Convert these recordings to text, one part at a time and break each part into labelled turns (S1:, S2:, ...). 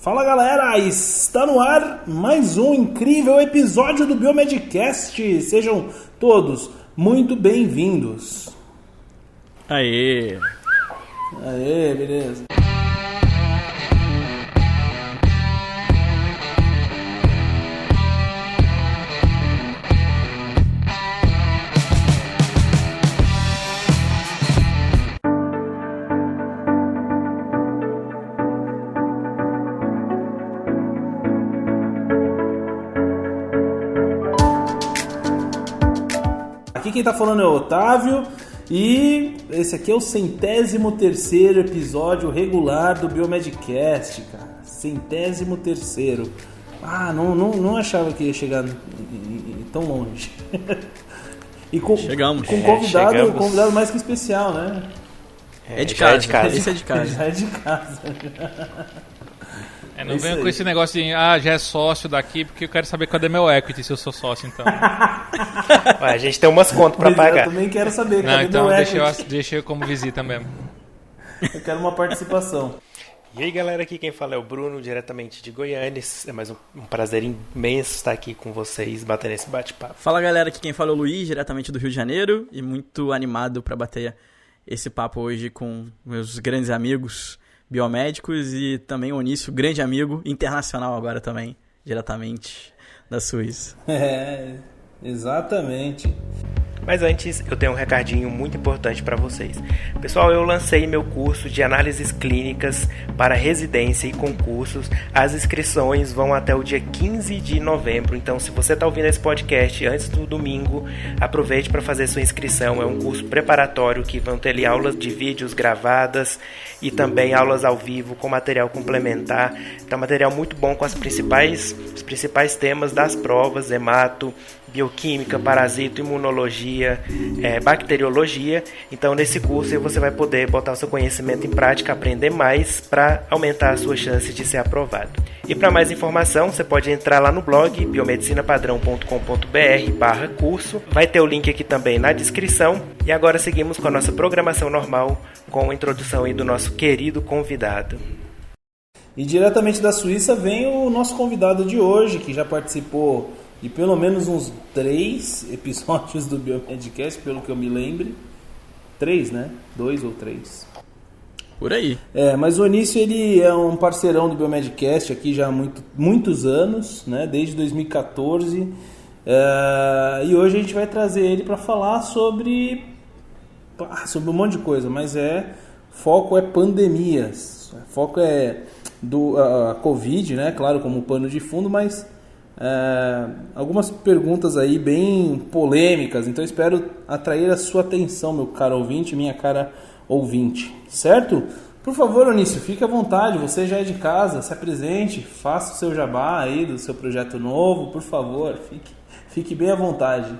S1: Fala galera, está no ar mais um incrível episódio do Biomedcast. Sejam todos muito bem-vindos.
S2: Aê,
S1: beleza. Aqui quem tá falando é o Otávio e esse aqui é o 103º episódio regular do Biomedcast, cara. 103º. Não achava que ia chegar tão longe. E
S2: chegamos.
S1: Com um convidado mais que especial, né?
S2: É de casa.
S1: Esse é de casa. Já é de casa.
S3: Não venho com esse negócio de, já é sócio daqui, porque eu quero saber cadê meu equity se eu sou sócio, então.
S4: Ué, a gente tem umas contas pra pagar.
S1: Eu também quero saber, cadê
S3: então
S1: meu equity?
S3: Deixa eu como visita mesmo.
S1: Eu quero uma participação.
S4: E aí galera, aqui quem fala é o Bruno, diretamente de Goiânia. É mais um prazer imenso estar aqui com vocês, batendo esse bate-papo.
S2: Fala galera, aqui quem fala é o Luiz, diretamente do Rio de Janeiro. E muito animado pra bater esse papo hoje com meus grandes amigos biomédicos e também o Onício, grande amigo, internacional agora também, diretamente da Suíça.
S1: Exatamente.
S4: Mas antes, eu tenho um recadinho muito importante para vocês. Pessoal, eu lancei meu curso de análises clínicas para residência e concursos. As inscrições vão até o dia 15 de novembro. Então, se você está ouvindo esse podcast antes do domingo, aproveite para fazer sua inscrição. É um curso preparatório que vão ter ali aulas de vídeos gravadas e também aulas ao vivo com material complementar. Então, material muito bom com os principais temas das provas, hemato, bioquímica, parasito, imunologia, bacteriologia. Então, nesse curso você vai poder botar o seu conhecimento em prática, aprender mais para aumentar a sua chance de ser aprovado. E para mais informação, você pode entrar lá no blog biomedicinapadrão.com.br/curso. Vai ter o link aqui também na descrição. E agora seguimos com a nossa programação normal, com a introdução aí do nosso querido convidado.
S1: E diretamente da Suíça vem o nosso convidado de hoje, que já participou de pelo menos uns 3 episódios do Biomedcast, pelo que eu me lembre. 3, né? 2 ou 3.
S2: Por aí.
S1: Mas o Onício, ele é um parceirão do Biomedcast aqui já há muitos anos, né? Desde 2014. E hoje a gente vai trazer ele para falar sobre um monte de coisa, mas foco é pandemias. Foco é a Covid, né? Claro, como pano de fundo, mas algumas perguntas aí bem polêmicas, então espero atrair a sua atenção, meu caro ouvinte, minha cara ouvinte, certo? Por favor, Onício, fique à vontade, você já é de casa, se apresente, faça o seu jabá aí do seu projeto novo, por favor, fique bem à vontade.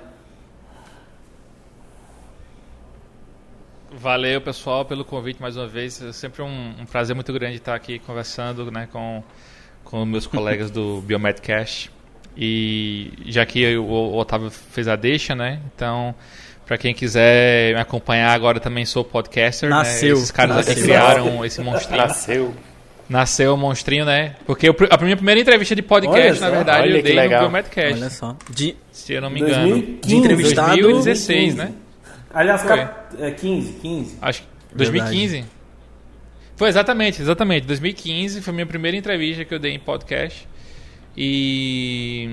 S3: Valeu, pessoal, pelo convite mais uma vez. É sempre um prazer muito grande estar aqui conversando, né, com meus colegas do Biomedcast. E já que o Otávio fez a deixa, né? Então, para quem quiser me acompanhar, agora também sou podcaster.
S2: Nasceu.
S3: Né? Esses caras aqui criaram esse monstrinho. Nasceu o monstrinho, né? Porque a minha primeira entrevista de podcast, na verdade, eu dei no Biomedcast.
S2: Olha só.
S3: Se eu não me engano.
S1: 2015,
S2: de entrevistado.
S3: 2016, né?
S1: Aliás, 15.
S3: Acho que 2015. Verdade. Foi exatamente. 2015 foi a minha primeira entrevista que eu dei em podcast. E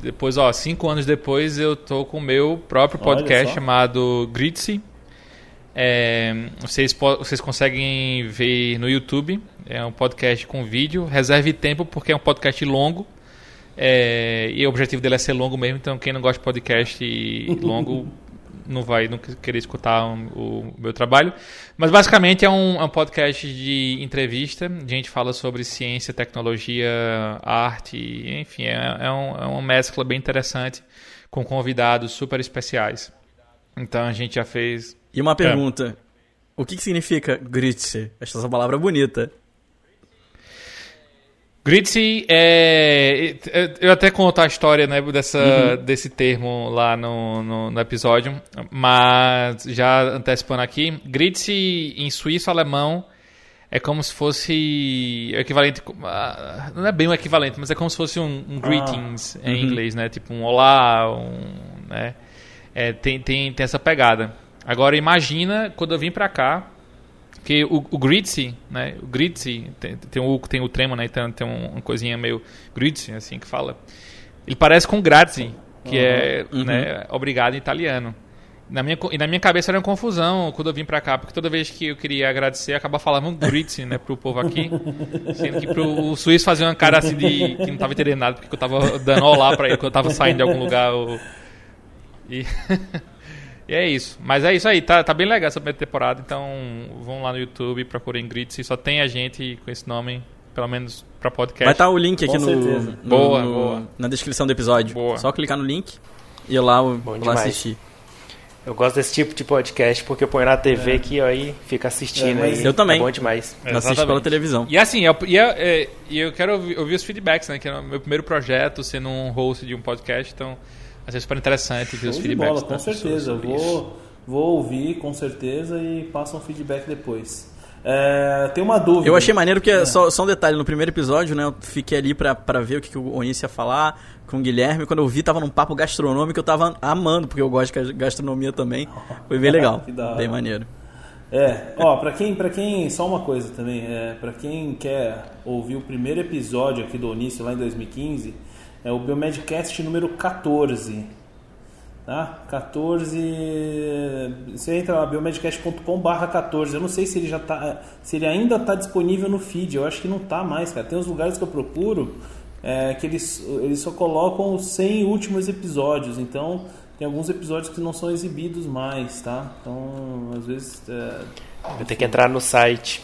S3: depois, 5 anos depois, eu tô com o meu próprio podcast chamado Gritzy. Vocês conseguem ver no YouTube. É um podcast com vídeo. Reserve tempo porque é um podcast longo. E o objetivo dele é ser longo mesmo. Então, quem não gosta de podcast longo não vai nunca querer escutar o meu trabalho. Mas basicamente é um podcast de entrevista. A gente fala sobre ciência, tecnologia, arte, enfim, é uma mescla bem interessante com convidados super especiais. Então a gente já fez...
S2: E uma pergunta, o que significa Gritzy? Essa palavra bonita.
S3: Gritzy eu até conto a história, né, desse termo lá no episódio, mas já antecipando aqui, Gritzy em suíço-alemão É como se fosse o equivalente... não é bem o equivalente, mas é como se fosse um greetings em inglês, né? Tipo um olá, né? Tem essa pegada. Agora imagina quando eu vim pra cá, que o Gritzy, né? O Gritzy, tem o tremo, né? Então tem uma coisinha meio Gritzy, assim que fala. Ele parece com grazie, que é né, obrigado em italiano. Na minha cabeça era uma confusão quando eu vim pra cá, porque toda vez que eu queria agradecer, eu acabava falando um Gritzy, né, pro povo aqui. Sendo que o suíço fazia uma cara assim de que não tava entendendo nada, porque eu tava dando olá pra ele quando eu tava saindo de algum lugar. E é isso. Mas é isso aí, tá bem legal essa primeira temporada, então vão lá no YouTube, procurem Gritzy, só tem a gente com esse nome, pelo menos pra podcast.
S2: Vai estar o link aqui
S3: boa.
S2: na descrição do episódio.
S3: Boa.
S2: Só clicar no link e ir lá assistir.
S4: Eu gosto desse tipo de podcast porque eu ponho na TV aqui, ó, aí fica assistindo. Aí,
S2: eu também.
S4: É bom demais.
S2: Eu assisto pela televisão.
S3: E assim, eu quero ouvir os feedbacks, né? Que é o meu primeiro projeto, sendo um host de um podcast, então vai ser super interessante ver os feedbacks.
S1: Com certeza, eu vou ouvir com certeza e passo um feedback depois. Tem uma dúvida.
S2: Eu achei maneiro porque, só um detalhe, no primeiro episódio, né, eu fiquei ali pra ver o que o Onísio ia falar com o Guilherme. Quando eu vi, tava num papo gastronômico, eu tava amando, porque eu gosto de gastronomia também. Foi bem legal, bem maneiro.
S1: Pra quem, só uma coisa também, pra quem quer ouvir o primeiro episódio aqui do Onísio lá em 2015, é o Biomedcast número 14. Tá? 14. Você entra lá, biomedcast.com/14. Eu não sei se ele já tá. Se ele ainda está disponível no feed. Eu acho que não tá mais, cara. Tem uns lugares que eu procuro que eles só colocam os 100 últimos episódios. Então tem alguns episódios que não são exibidos mais, tá? Então às vezes.
S4: Vou ter que entrar no site.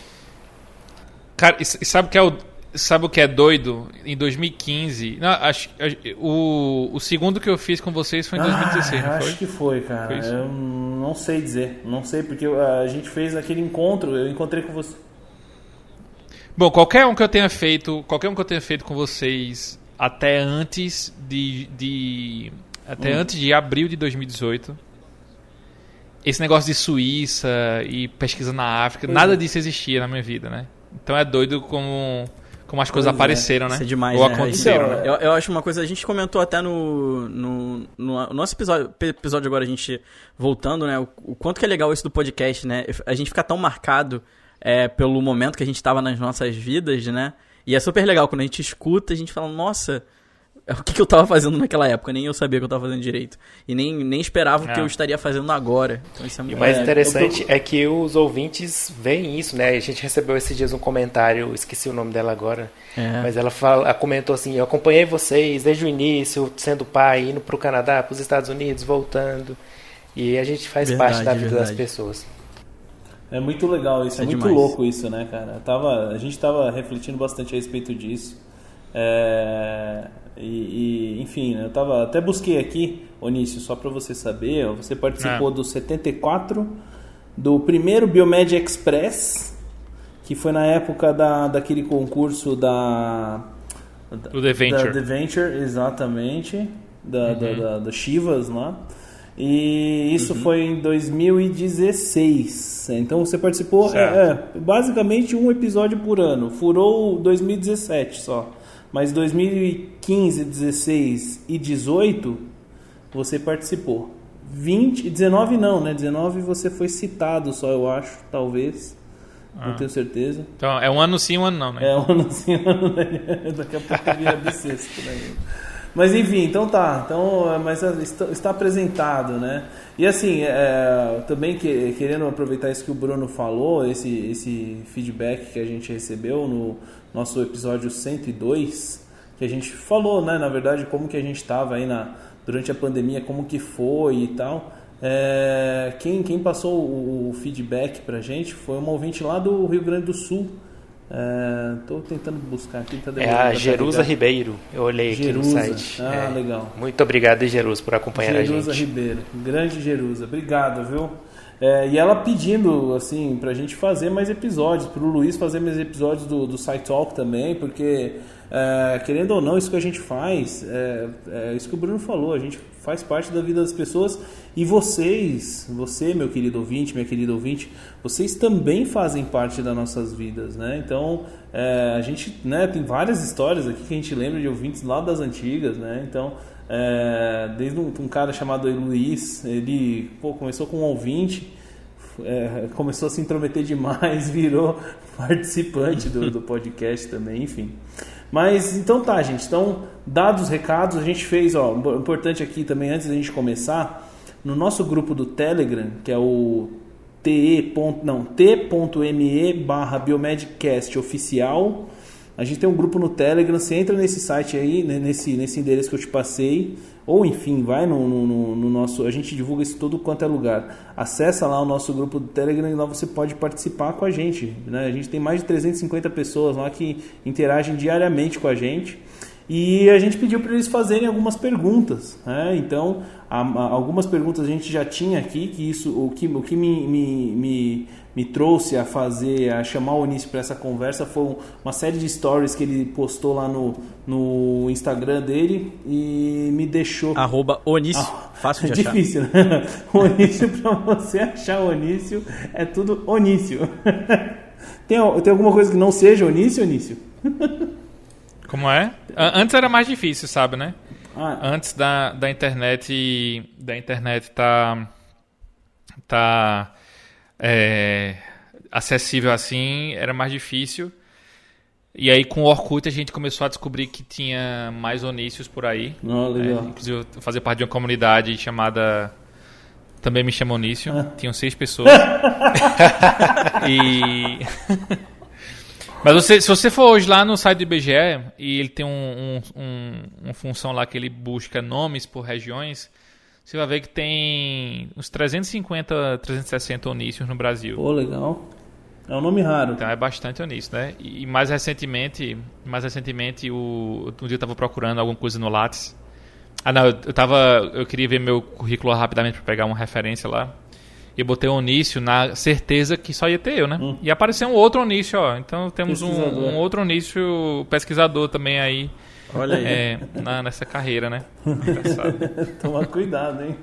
S3: Cara, e sabe o que é doido? Em 2015... o segundo que eu fiz com vocês foi em 2016, não foi?
S1: Acho que foi, cara. Foi isso? Eu não sei dizer. Não sei, porque a gente fez aquele encontro, eu encontrei com você.
S3: Bom, qualquer um que eu tenha feito com vocês até antes antes de abril de 2018, esse negócio de Suíça e pesquisa na África, nada disso existia na minha vida, né? Então é doido como as coisas apareceram, né?
S2: Isso é demais,
S3: ou
S2: né?
S3: aconteceram, né?
S2: Eu acho uma coisa, a gente comentou até no nosso episódio agora, a gente voltando, né? O quanto que é legal isso do podcast, né? A gente fica tão marcado pelo momento que a gente estava nas nossas vidas, né? E é super legal, quando a gente escuta, a gente fala, nossa, o que eu estava fazendo naquela época? Nem eu sabia que eu estava fazendo direito. E nem esperava o que eu estaria fazendo agora. Então, isso é muito...
S4: E o mais interessante é que os ouvintes veem isso, né? A gente recebeu esses dias um comentário, esqueci o nome dela agora, mas ela comentou assim, eu acompanhei vocês desde o início, sendo pai, indo para o Canadá, para os Estados Unidos, voltando. E a gente faz parte da vida das pessoas.
S1: É muito legal isso, é muito demais. Louco isso, né, cara? A gente estava refletindo bastante a respeito disso. Enfim, eu até busquei aqui, Onísio, só para você saber, você participou do 74, do primeiro Biomed Express, que foi na época daquele concurso
S3: do The Venture.
S1: Da The Venture, exatamente, da Chivas lá. E isso foi em 2016. Então você participou basicamente um episódio por ano. Furou 2017 só. Mas 2015, 16 e 18 você participou. 19 não, né? 19 você foi citado só, eu acho, talvez. Não tenho certeza.
S3: Então é um ano sim, um ano não, né?
S1: É um ano sim, um ano não. Daqui a pouco vira bissexto, né? Mas enfim, então tá. Mas está apresentado, né? E assim, também querendo aproveitar isso que o Bruno falou, esse feedback que a gente recebeu no nosso episódio 102, que a gente falou, né, na verdade, como que a gente estava aí durante a pandemia, como que foi e tal. Quem passou o feedback pra gente foi uma ouvinte lá do Rio Grande do Sul. Estou tentando buscar aqui.
S4: A Jerusa Ribeiro, eu olhei aqui no site.
S1: Legal.
S4: Muito obrigado, Jerusa, por acompanhar a gente.
S1: Jerusa Ribeiro, grande Jerusa, obrigado, viu? E ela pedindo, assim, pra gente fazer mais episódios, pro Luiz fazer mais episódios do SciTalk também, porque querendo ou não, isso que a gente faz, é isso que o Bruno falou, a gente faz parte da vida das pessoas e você, meu querido ouvinte, minha querida ouvinte, vocês também fazem parte das nossas vidas, né? Então, a gente, né, tem várias histórias aqui que a gente lembra de ouvintes lá das antigas, né? Então, desde um cara chamado Luiz, ele começou com um ouvinte, começou a se intrometer demais, virou participante do podcast também, enfim. Mas então tá, gente. Então, dados os recados, a gente fez, importante aqui também, antes da gente começar, no nosso grupo do Telegram, que é o t.me/Biomedcast oficial. A gente tem um grupo no Telegram, você entra nesse site aí, nesse endereço que eu te passei, ou enfim, vai no nosso, a gente divulga isso todo quanto é lugar. Acessa lá o nosso grupo do Telegram e lá você pode participar com a gente, né? A gente tem mais de 350 pessoas lá que interagem diariamente com a gente. E a gente pediu para eles fazerem algumas perguntas, né? Então, algumas perguntas a gente já tinha aqui, o que me trouxe a chamar o Onísio para essa conversa foi uma série de stories que ele postou lá no Instagram dele e me deixou...
S2: @Onísio, fácil de achar.
S1: É difícil, né? Onísio, para você achar Onísio, é tudo Onísio. Tem alguma coisa que não seja Onísio?
S3: Como é? Antes era mais difícil, sabe, né? Antes da internet tá acessível assim, era mais difícil. E aí com o Orkut a gente começou a descobrir que tinha mais Onísios por aí.
S1: Legal.
S3: Inclusive eu fazia parte de uma comunidade chamada Também Me Chama Onísio. Tinham 6 pessoas. Mas se você for hoje lá no site do IBGE, e ele tem uma função lá que ele busca nomes por regiões, você vai ver que tem uns 350, 360 Onísios no Brasil.
S1: Pô, legal. É um nome raro.
S3: Então é bastante Onísio, né? E mais recentemente um dia eu estava procurando alguma coisa no Lattes. Não, eu queria ver meu currículo rapidamente para pegar uma referência lá. E eu botei Onísio na certeza que só ia ter eu, né? E apareceu um outro Onísio, ó. Então temos um outro Onísio pesquisador também aí.
S2: Olha aí.
S3: Nessa carreira, né? Engraçado.
S1: Tomar cuidado, hein?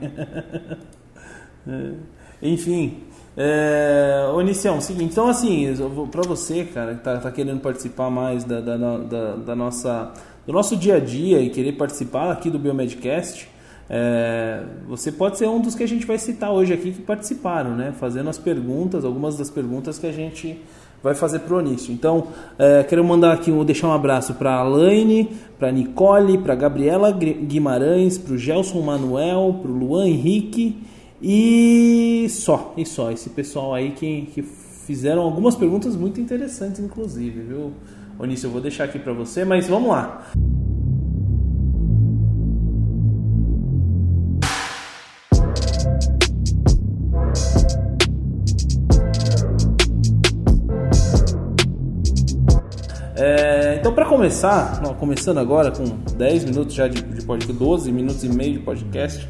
S1: Enfim. Onísio, seguinte. Então, assim, pra você, cara, que tá querendo participar mais do nosso dia a dia e querer participar aqui do Biomedcast, você pode ser um dos que a gente vai citar hoje aqui que participaram, né? Fazendo algumas das perguntas que a gente vai fazer pro Onísio. Então, quero mandar aqui, deixar um abraço para a Alaine, para a Nicole, para a Gabriela Guimarães, para o Gelson Manuel, para o Luan Henrique e só. Esse pessoal aí que fizeram algumas perguntas muito interessantes, inclusive, viu? Onísio, eu vou deixar aqui para você, mas vamos lá. Então, para começar, começando agora com 10 minutos já de podcast, 12 minutos e meio de podcast,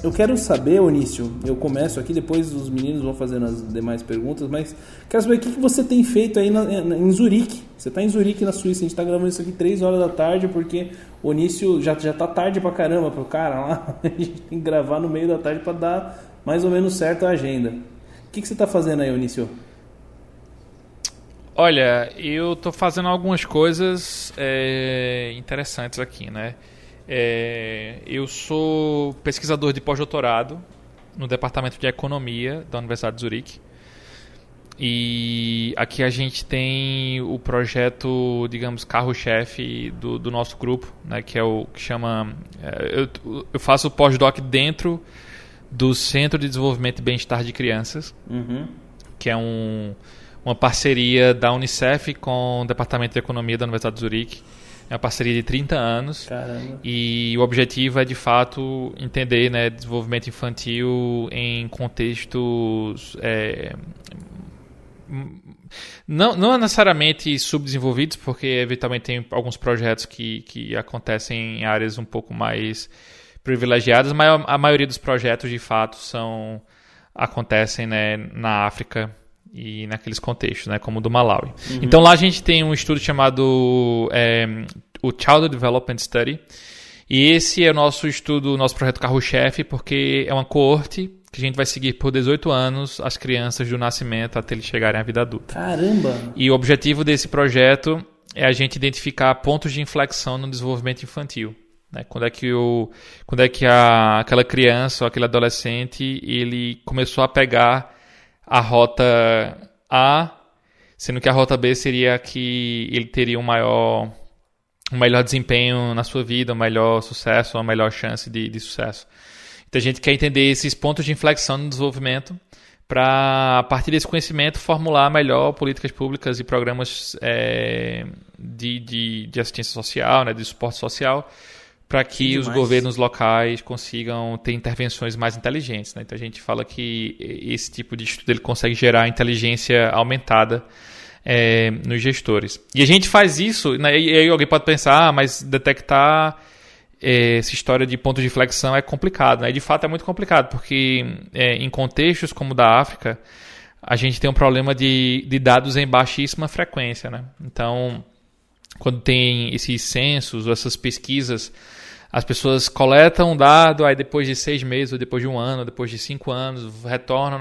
S1: eu quero saber, Onísio, eu começo aqui, depois os meninos vão fazendo as demais perguntas, mas quero saber o que você tem feito aí em Zurique. Você está em Zurique, na Suíça, a gente está gravando isso aqui 3 horas da tarde, porque o Onísio já tá tarde pra caramba pro cara lá, a gente tem que gravar no meio da tarde para dar mais ou menos certo a agenda. O que você está fazendo aí, Onísio?
S3: Olha, eu estou fazendo algumas coisas interessantes aqui, né? Eu sou pesquisador de pós-doutorado no Departamento de Economia da Universidade de Zurique. E aqui a gente tem o projeto, digamos, carro-chefe do nosso grupo, né? Que é o que chama... Eu faço pós-doc dentro do Centro de Desenvolvimento e Bem-Estar de Crianças, que é uma parceria da Unicef com o Departamento de Economia da Universidade de Zurique. É uma parceria de 30 anos. Caramba. E o objetivo é, de fato, entender, né, desenvolvimento infantil em contextos não necessariamente subdesenvolvidos, porque eventualmente tem alguns projetos que acontecem em áreas um pouco mais privilegiadas, mas a maioria dos projetos, de fato, acontecem, né, na África e naqueles contextos, né, como o do Malawi. Então lá a gente tem um estudo chamado o Child Development Study, e esse é o nosso estudo, nosso projeto carro-chefe, porque é uma coorte que a gente vai seguir por 18 anos as crianças do nascimento até eles chegarem à vida adulta.
S1: Caramba!
S3: E o objetivo desse projeto é a gente identificar pontos de inflexão no desenvolvimento infantil. Né? Quando é que aquela criança ou aquele adolescente ele começou a pegar a rota A, sendo que a rota B seria que ele teria um melhor desempenho na sua vida, um melhor sucesso, uma melhor chance de sucesso. Então a gente quer entender esses pontos de inflexão no desenvolvimento para, a partir desse conhecimento, formular melhor políticas públicas e programas de assistência social, né, de suporte social, para que os governos locais consigam ter intervenções mais inteligentes. Né? Então a gente fala que esse tipo de estudo ele consegue gerar inteligência aumentada nos gestores. E a gente faz isso, né, e aí alguém pode pensar, mas detectar essa história de pontos de inflexão é complicado, né? De fato é muito complicado, porque em contextos como o da África, a gente tem um problema de dados em baixíssima frequência, né? Então, quando tem esses censos ou essas pesquisas, as pessoas coletam um dado, aí depois de 6 meses, ou depois de 1 ano, ou depois de 5 anos, retornam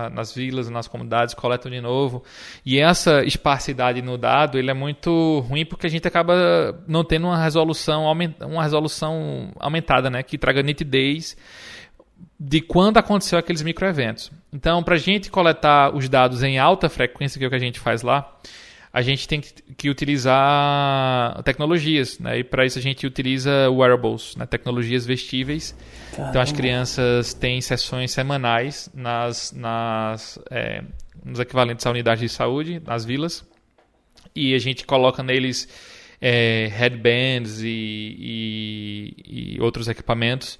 S3: nas vilas, nas comunidades, coletam de novo. E essa esparsidade no dado ele é muito ruim porque a gente acaba não tendo uma resolução aumentada, né, que traga nitidez de quando aconteceu aqueles microeventos. Então, para a gente coletar os dados em alta frequência, que é o que a gente faz lá, a gente tem que utilizar tecnologias, né? E para isso a gente utiliza wearables, né? Tecnologias vestíveis. Caramba. Então as crianças têm sessões semanais nos equivalentes à unidade de saúde, nas vilas, e a gente coloca neles headbands e outros equipamentos,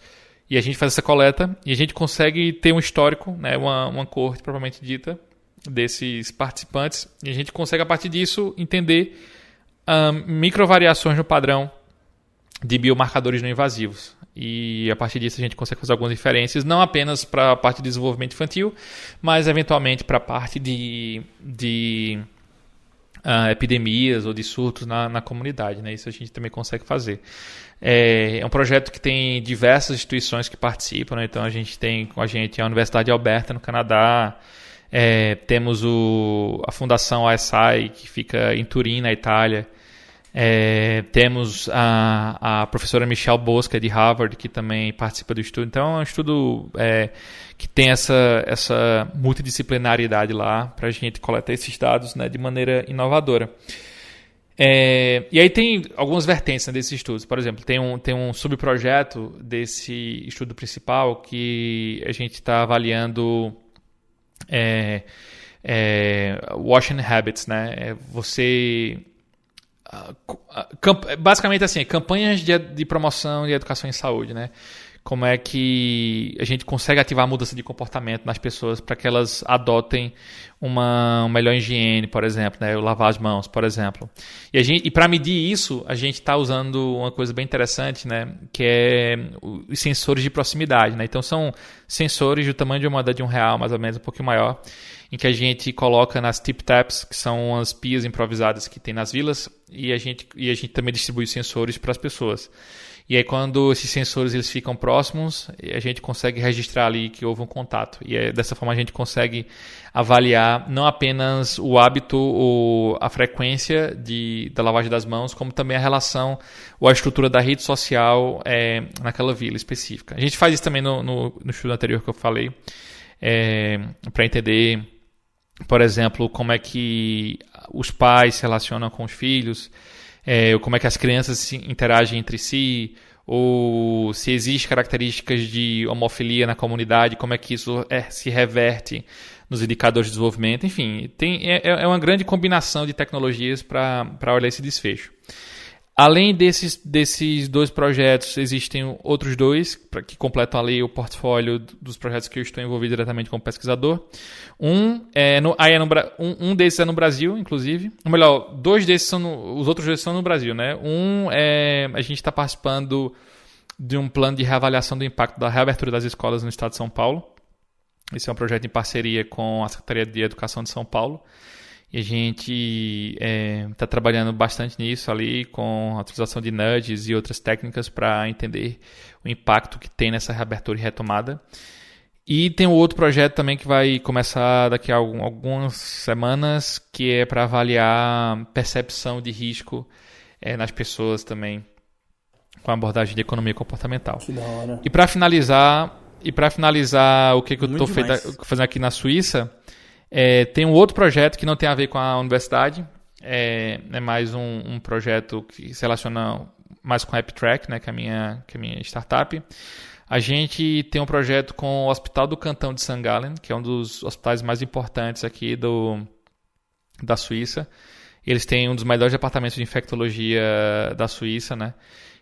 S3: e a gente faz essa coleta e a gente consegue ter um histórico, né? Uma coorte propriamente dita desses participantes, e a gente consegue a partir disso entender microvariações no padrão de biomarcadores não invasivos, e a partir disso a gente consegue fazer algumas diferenças, não apenas para a parte de desenvolvimento infantil, mas eventualmente para a parte de epidemias ou de surtos na comunidade, né? Isso a gente também consegue fazer. É um projeto que tem diversas instituições que participam, né? Então a gente tem com a gente a Universidade de Alberta no Canadá. Temos a Fundação ASI, que fica em Turim, na Itália. Temos a professora Michelle Bosca, de Harvard, que também participa do estudo. Então, é um estudo que tem essa multidisciplinaridade lá para a gente coletar esses dados, né, de maneira inovadora. E aí tem algumas vertentes, né, desses estudos. Por exemplo, tem um subprojeto desse estudo principal que a gente está avaliando washing habits, né? Você basicamente assim, campanhas de promoção de educação em saúde, né? Como é que a gente consegue ativar a mudança de comportamento nas pessoas para que elas adotem uma melhor higiene, por exemplo, né? Lavar as mãos, por exemplo. E para medir isso, a gente está usando uma coisa bem interessante, né? Que é os sensores de proximidade, né? Então são sensores do tamanho de uma moeda de R$1, mais ou menos, um pouquinho maior, em que a gente coloca nas tip-taps, que são as pias improvisadas que tem nas vilas, e a gente também distribui os sensores para as pessoas. E aí quando esses sensores eles ficam próximos, a gente consegue registrar ali que houve um contato. E dessa forma a gente consegue avaliar não apenas o hábito ou a frequência da lavagem das mãos, como também a relação ou a estrutura da rede social naquela vila específica. A gente faz isso também no estudo anterior que eu falei, para entender, por exemplo, como é que os pais se relacionam com os filhos, como é que as crianças se interagem entre si, ou se existem características de homofilia na comunidade, como é que isso se reverte nos indicadores de desenvolvimento. Enfim, é uma grande combinação de tecnologias para olhar esse desfecho. Além desses 2 projetos, existem outros 2 que completam ali o portfólio dos projetos que eu estou envolvido diretamente como pesquisador. Um desses é no Brasil, inclusive. Ou melhor, 2 desses os outros 2 são no Brasil, né? A gente está participando de um plano de reavaliação do impacto da reabertura das escolas no estado de São Paulo. Esse é um projeto em parceria com a Secretaria de Educação de São Paulo. E a gente está trabalhando bastante nisso ali, com a utilização de nudges e outras técnicas para entender o impacto que tem nessa reabertura e retomada. E tem um outro projeto também que vai começar daqui a algumas semanas, que é para avaliar percepção de risco nas pessoas também, com a abordagem de economia comportamental.
S1: Que da hora.
S3: E para finalizar, o que eu estou fazendo aqui na Suíça, tem um outro projeto que não tem a ver com a universidade, é mais um projeto que se relaciona mais com a AppTrack, né, que é a minha startup. A gente tem um projeto com o Hospital do Cantão de St. Gallen, que é um dos hospitais mais importantes aqui da Suíça. Eles têm um dos melhores departamentos de infectologia da Suíça, né?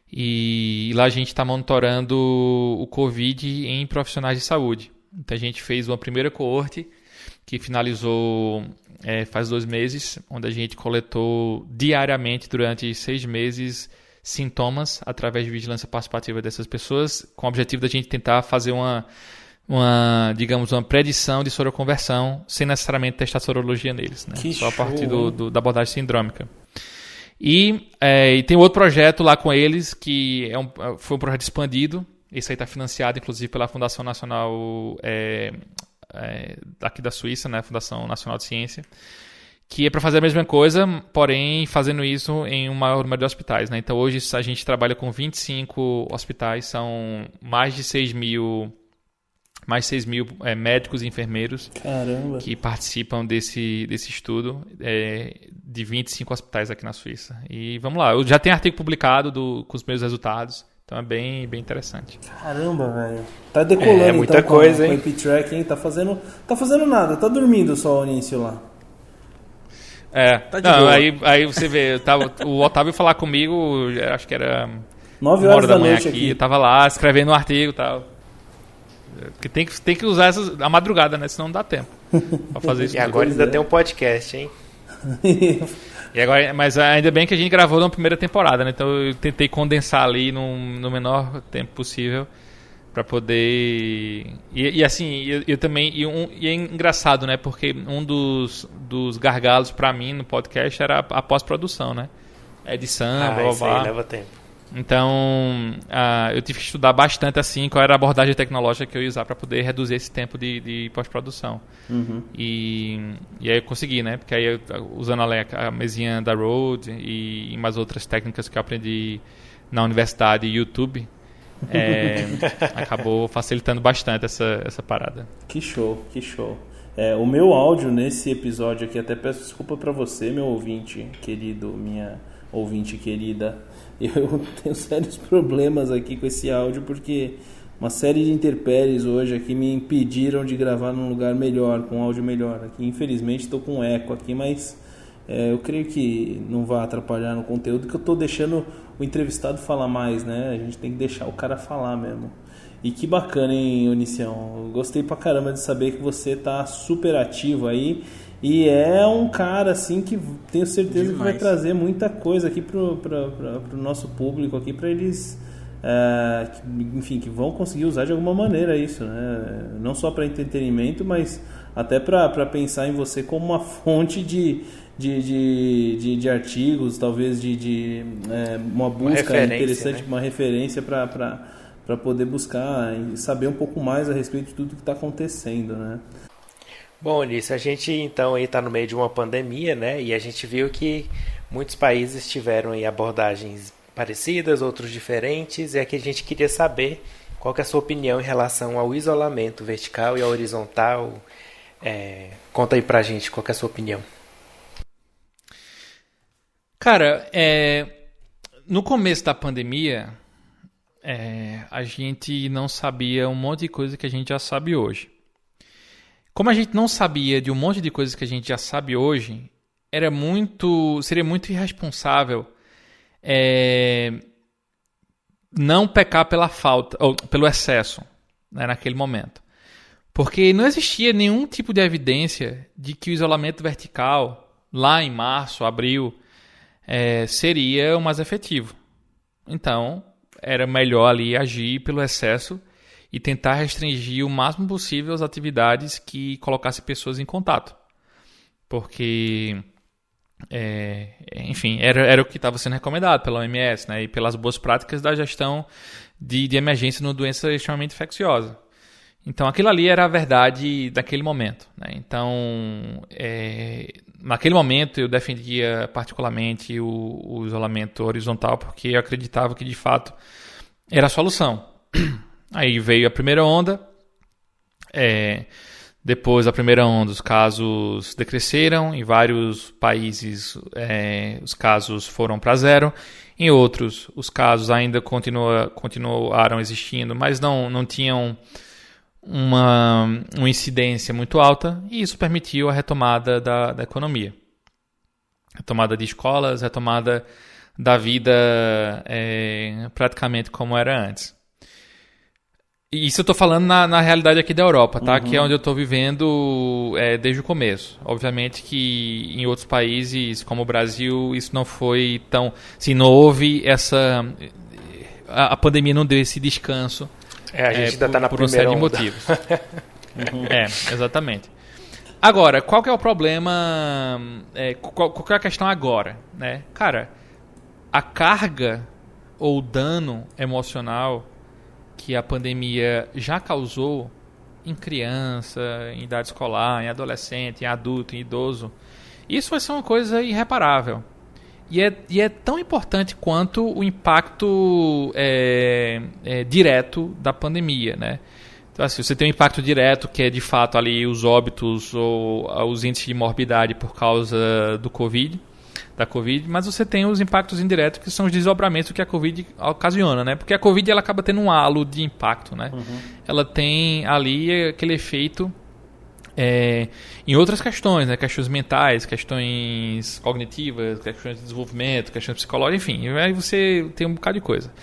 S3: E lá a gente está monitorando o Covid em profissionais de saúde. Então a gente fez uma primeira coorte que finalizou faz 2 meses, onde a gente coletou diariamente durante 6 meses sintomas através de vigilância participativa dessas pessoas, com o objetivo da gente tentar fazer uma predição de soroconversão sem necessariamente testar sorologia neles, né? Só a partir da abordagem sindrômica. E tem outro projeto lá com eles que foi um projeto expandido. Esse aí está financiado inclusive pela Fundação Nacional aqui da Suíça, né? Fundação Nacional de Ciência, que é para fazer a mesma coisa, porém fazendo isso em um maior número de hospitais, né? Então hoje a gente trabalha com 25 hospitais, são mais de 6 mil médicos e enfermeiros.
S1: Caramba.
S3: Que participam desse estudo de 25 hospitais aqui na Suíça. E vamos lá, eu já tenho artigo publicado com os meus resultados, então é bem, bem interessante.
S1: Caramba, velho. Tá decolando
S4: muita
S1: então
S4: coisa,
S1: com
S4: hein?
S1: o AppTrack, hein? Tá fazendo nada, tá dormindo só o início lá.
S2: Tá de boa.
S3: Aí você vê, o Otávio falar comigo, acho que era
S1: 9 horas da noite
S3: aqui. Eu tava lá escrevendo um artigo e tal. Porque tem que usar a madrugada, né? Senão não dá tempo pra fazer isso.
S4: E agora ainda tem um podcast, hein?
S3: Mas ainda bem que a gente gravou na primeira temporada, né? Então eu tentei condensar ali no menor tempo possível para poder... E assim, eu também... E é engraçado, né? Porque um dos gargalos para mim no podcast era a pós-produção, né? Edição, blá.
S4: Isso aí leva tempo.
S3: Então, eu tive que estudar bastante assim qual era a abordagem tecnológica que eu ia usar para poder reduzir esse tempo de pós-produção.
S1: Uhum.
S3: E aí eu consegui, né? Porque aí usando a mesinha da Rode e mais outras técnicas que eu aprendi na universidade e YouTube, acabou facilitando bastante essa parada.
S1: Que show, que show. O meu áudio nesse episódio aqui, até peço desculpa para você, meu ouvinte querido, minha ouvinte querida. Eu tenho sérios problemas aqui com esse áudio, porque uma série de intempéries hoje aqui me impediram de gravar num lugar melhor, com um áudio melhor. Aqui, infelizmente, estou com eco aqui, mas eu creio que não vai atrapalhar no conteúdo, que eu estou deixando o entrevistado falar mais, né? A gente tem que deixar o cara falar mesmo. E que bacana, hein, Onicião? Eu gostei pra caramba de saber que você tá super ativo aí. E é um cara, assim, que tenho certeza que vai trazer muita coisa aqui pro nosso público aqui, para eles, enfim, que vão conseguir usar de alguma maneira isso, né? Não só para entretenimento, mas até para pensar em você como uma fonte de artigos, talvez de uma busca interessante, né? Uma referência para poder buscar e saber um pouco mais a respeito de tudo que está acontecendo, né?
S4: Bom, Ulisses, a gente então está no meio de uma pandemia, né? E a gente viu que muitos países tiveram aí abordagens parecidas, outros diferentes. E aqui a gente queria saber qual que é a sua opinião em relação ao isolamento vertical e ao horizontal. Conta aí pra gente qual que é a sua opinião.
S3: Cara, no começo da pandemia, a gente não sabia um monte de coisa que a gente já sabe hoje. Como a gente não sabia de um monte de coisas que a gente já sabe hoje, seria muito irresponsável não pecar pela falta, ou pelo excesso, né, naquele momento. Porque não existia nenhum tipo de evidência de que o isolamento vertical, lá em março, abril, seria o mais efetivo. Então, era melhor ali agir pelo excesso e tentar restringir o máximo possível as atividades que colocassem pessoas em contato. Porque, enfim, era o que estava sendo recomendado pela OMS, né, e pelas boas práticas da gestão de emergência numa doença extremamente infecciosa. Então, aquilo ali era a verdade daquele momento, né? Então, naquele momento eu defendia particularmente o isolamento horizontal, porque eu acreditava que, de fato, era a solução. Aí veio a primeira onda, depois da primeira onda os casos decresceram, em vários países os casos foram para zero, em outros os casos ainda continuaram existindo, mas não tinham uma incidência muito alta, e isso permitiu a retomada da economia. Retomada de escolas, retomada da vida praticamente como era antes. E isso eu estou falando na realidade aqui da Europa, tá? Que é onde eu estou vivendo desde o começo. Obviamente que em outros países, como o Brasil, isso não foi tão... Assim, não houve essa... A pandemia não deu esse descanso.
S4: A gente ainda está na
S3: por uma
S4: primeira
S3: série
S4: onda.
S3: de motivos. Exatamente. Agora, qual que é o problema? Qual que é a questão agora? Né? Cara, a carga ou o dano emocional que a pandemia já causou em criança, em idade escolar, em adolescente, em adulto, em idoso, isso vai ser uma coisa irreparável. E é tão importante quanto o impacto direto da pandemia, né? Então, assim, você tem um impacto direto, que é de fato ali os óbitos ou os índices de morbidade por causa da Covid, mas você tem os impactos indiretos, que são os desdobramentos que a Covid ocasiona, né? Porque a Covid ela acaba tendo um halo de impacto, né? Ela tem ali aquele efeito em outras questões, né? Questões mentais, questões cognitivas, questões de desenvolvimento, questões psicológicas, enfim, aí você tem um bocado de coisa.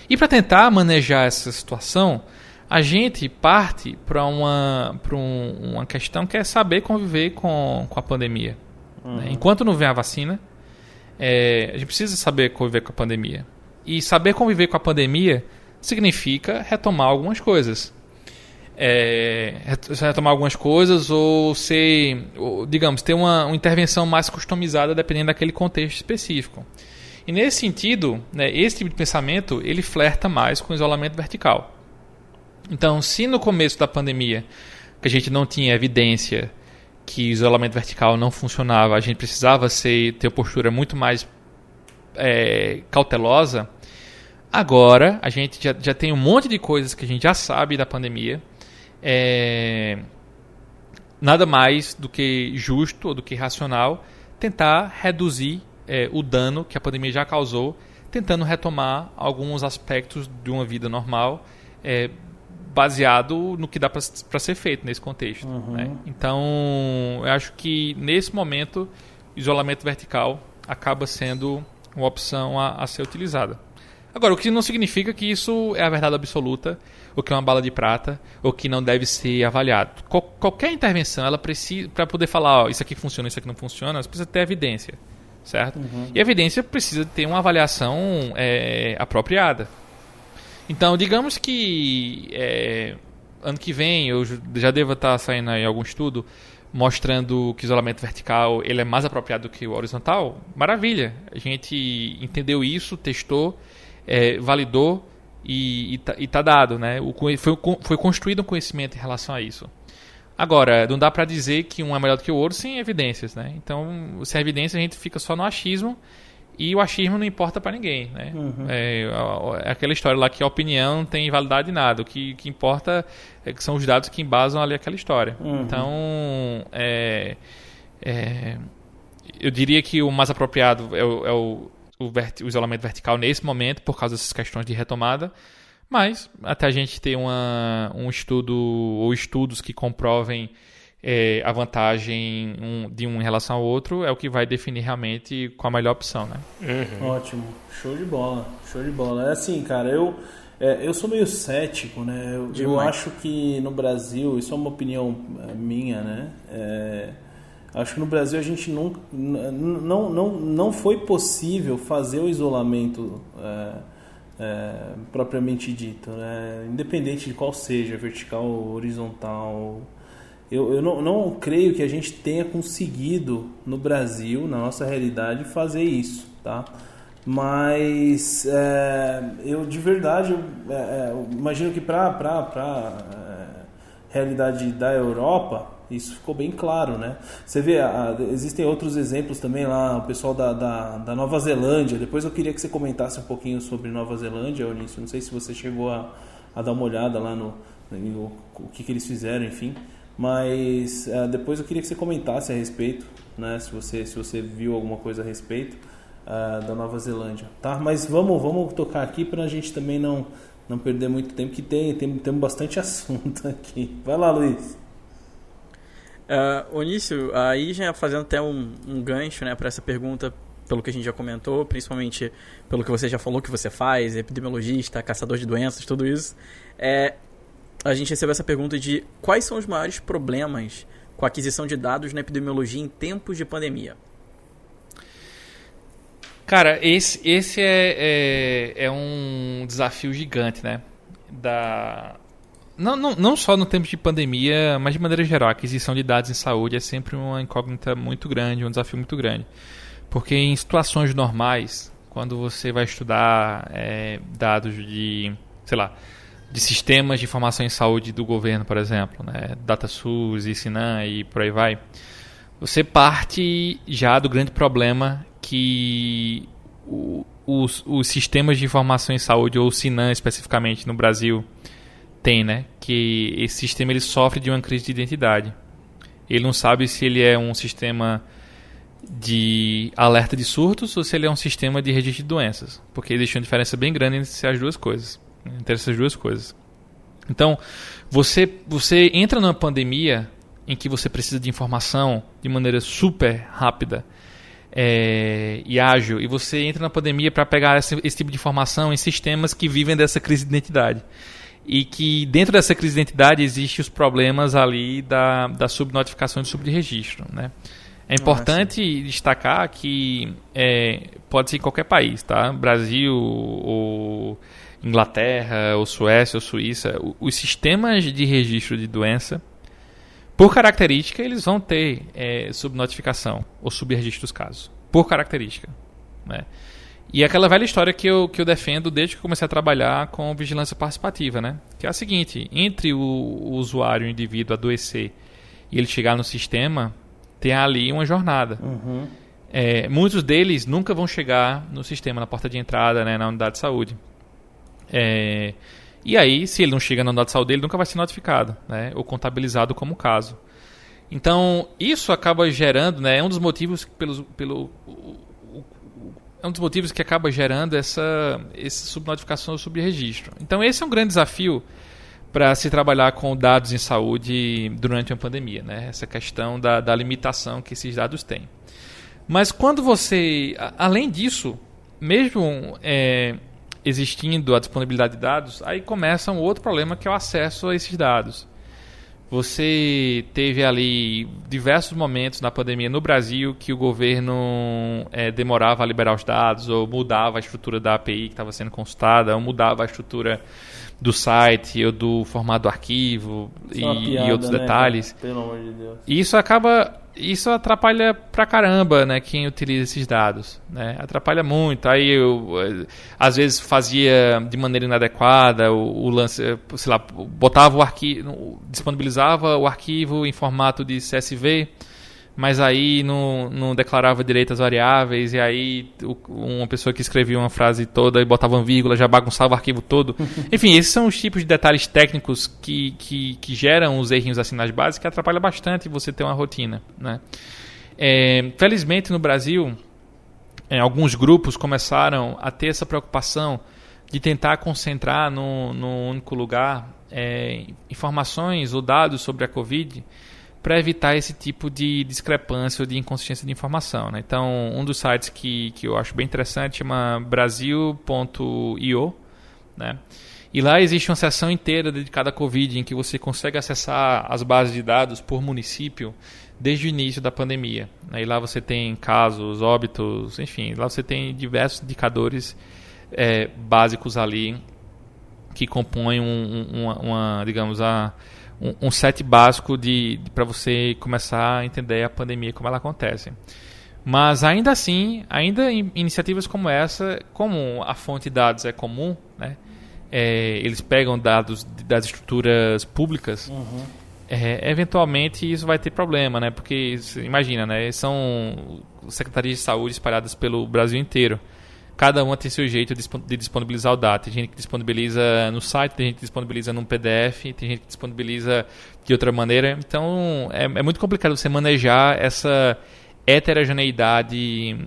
S3: E para tentar manejar essa situação, a gente parte para uma questão que é saber conviver com a pandemia. Né? Enquanto não vem a vacina, a gente precisa saber conviver com a pandemia. E saber conviver com a pandemia significa retomar algumas coisas. Retomar algumas coisas ou digamos, ter uma intervenção mais customizada dependendo daquele contexto específico. E nesse sentido, né, esse tipo de pensamento ele flerta mais com o isolamento vertical. Então, se no começo da pandemia que a gente não tinha evidência que o isolamento vertical não funcionava, a gente precisava ter uma postura muito mais cautelosa, agora a gente já tem um monte de coisas que a gente já sabe da pandemia. Nada mais do que justo ou do que racional tentar reduzir o dano que a pandemia já causou, tentando retomar alguns aspectos de uma vida normal, baseado no que dá para ser feito nesse contexto. Né? Então, eu acho que nesse momento, o isolamento vertical acaba sendo uma opção a ser utilizada. Agora, o que não significa que isso é a verdade absoluta, ou que é uma bala de prata, ou que não deve ser avaliado. Qualquer intervenção, ela precisa, para poder falar, isso aqui funciona, isso aqui não funciona, ela precisa ter evidência, certo? E a evidência precisa ter uma avaliação apropriada. Então, digamos que ano que vem, eu já devo estar saindo aí algum estudo mostrando que o isolamento vertical ele é mais apropriado do que o horizontal. Maravilha, a gente entendeu isso, testou, validou e tá dado, né? Foi construído um conhecimento em relação a isso. Agora, não dá para dizer que um é melhor do que o outro sem evidências, né? Então, sem evidência a gente fica só no achismo e o achismo não importa para ninguém, né? É aquela história lá que a opinião não tem validade de nada. O que importa que são os dados que embasam ali aquela história. Então, eu diria que o mais apropriado é o isolamento vertical nesse momento, por causa dessas questões de retomada, mas até a gente ter um estudo ou estudos que comprovem a vantagem de um em relação ao outro é o que vai definir realmente qual a melhor opção, né?
S1: Ótimo, show de bola, show de bola. É assim, cara, eu sou meio cético, né? Eu acho que no Brasil, isso é uma opinião minha, né? Acho que no Brasil a gente não foi possível fazer o isolamento propriamente dito, né? Independente de qual seja, vertical ou horizontal. Eu não creio que a gente tenha conseguido no Brasil, na nossa realidade, fazer isso, tá? Mas eu de verdade eu imagino que para realidade da Europa isso ficou bem claro, né? Você vê, existem outros exemplos também lá, o pessoal da Nova Zelândia. Depois eu queria que você comentasse um pouquinho sobre Nova Zelândia, Eunício. Não sei se você chegou a dar uma olhada lá no o que eles fizeram, enfim. Mas depois eu queria que você comentasse a respeito, né? Se você viu alguma coisa a respeito da Nova Zelândia, tá? Mas vamos tocar aqui para a gente também não perder muito tempo, que tem bastante assunto aqui. Vai lá, Luiz.
S2: Onício, aí já fazendo até um gancho, né, para essa pergunta, pelo que a gente já comentou, principalmente pelo que você já falou que você faz, epidemiologista, caçador de doenças, tudo isso, a gente recebeu essa pergunta de quais são os maiores problemas com a aquisição de dados na epidemiologia em tempos de pandemia.
S3: Cara, esse é um desafio gigante, né? Não só no tempo de pandemia, mas de maneira geral. A aquisição de dados em saúde é sempre uma incógnita muito grande, um desafio muito grande. Porque em situações normais, quando você vai estudar dados de, sei lá, de sistemas de informação em saúde do governo, por exemplo, né? DataSUS e Sinan e por aí vai, você parte já do grande problema que os sistemas de informação em saúde, ou o Sinan especificamente no Brasil, tem, né? Que esse sistema ele sofre de uma crise de identidade. Ele não sabe se ele é um sistema de alerta de surtos ou se ele é um sistema de registro de doenças, porque existe uma diferença bem grande entre as duas coisas. Então, você entra numa pandemia em que você precisa de informação de maneira super rápida e ágil, e você entra na pandemia para pegar esse tipo de informação em sistemas que vivem dessa crise de identidade. E que dentro dessa crise de identidade existem os problemas ali da subnotificação e do subregistro, né? É importante destacar que pode ser em qualquer país, tá? Brasil, ou Inglaterra, ou Suécia, ou Suíça. Os sistemas de registro de doença, por característica, eles vão ter subnotificação ou subregistro dos casos. Por característica, né? E aquela velha história que eu defendo desde que eu comecei a trabalhar com vigilância participativa, né? Que é a seguinte: entre o usuário, o indivíduo adoecer e ele chegar no sistema, tem ali uma jornada.
S1: Uhum.
S3: Muitos deles nunca vão chegar no sistema, na porta de entrada, né, na unidade de saúde. E aí, se ele não chega na unidade de saúde, ele nunca vai ser notificado, né, ou contabilizado como caso. Então, isso acaba gerando, né, é um dos motivos é um dos motivos que acaba gerando essa subnotificação ou subregistro. Então, esse é um grande desafio para se trabalhar com dados em saúde durante uma pandemia, né? Essa questão da limitação que esses dados têm. Mas quando você, além disso, mesmo existindo a disponibilidade de dados, aí começa um outro problema, que é o acesso a esses dados. Você teve ali diversos momentos na pandemia no Brasil que o governo demorava a liberar os dados, ou mudava a estrutura da API que estava sendo consultada, ou mudava a estrutura do site, ou do formato do arquivo, e outros detalhes.
S1: Pelo amor de Deus.
S3: Isso atrapalha pra caramba, né, quem utiliza esses dados, né? Atrapalha muito. Aí eu às vezes fazia de maneira inadequada o lance, sei lá, botava o arquivo, disponibilizava o arquivo em formato de CSV, mas aí não declarava direito às variáveis, e aí uma pessoa que escrevia uma frase toda e botava uma vírgula já bagunçava o arquivo todo. Enfim, esses são os tipos de detalhes técnicos que geram os errinhos assim nas bases, que atrapalham bastante você ter uma rotina, né? Felizmente no Brasil, alguns grupos começaram a ter essa preocupação de tentar concentrar num único lugar informações ou dados sobre a Covid, para evitar esse tipo de discrepância ou de inconsistência de informação, né? Então, um dos sites que eu acho bem interessante chama Brasil.io, né? E lá existe uma seção inteira dedicada à Covid, em que você consegue acessar as bases de dados por município desde o início da pandemia, né? E lá você tem casos, óbitos, enfim, lá você tem diversos indicadores básicos ali que compõem digamos, um set básico para você começar a entender a pandemia, como ela acontece. Mas ainda assim, ainda em iniciativas como essa, como a fonte de dados é comum, né? Eles pegam dados das estruturas públicas, eventualmente isso vai ter problema, né? Porque, imagina, né? São secretarias de saúde espalhadas pelo Brasil inteiro. Cada uma tem seu jeito de disponibilizar o dado. Tem gente que disponibiliza no site, tem gente que disponibiliza num PDF, tem gente que disponibiliza de outra maneira. Então, é muito complicado você manejar essa heterogeneidade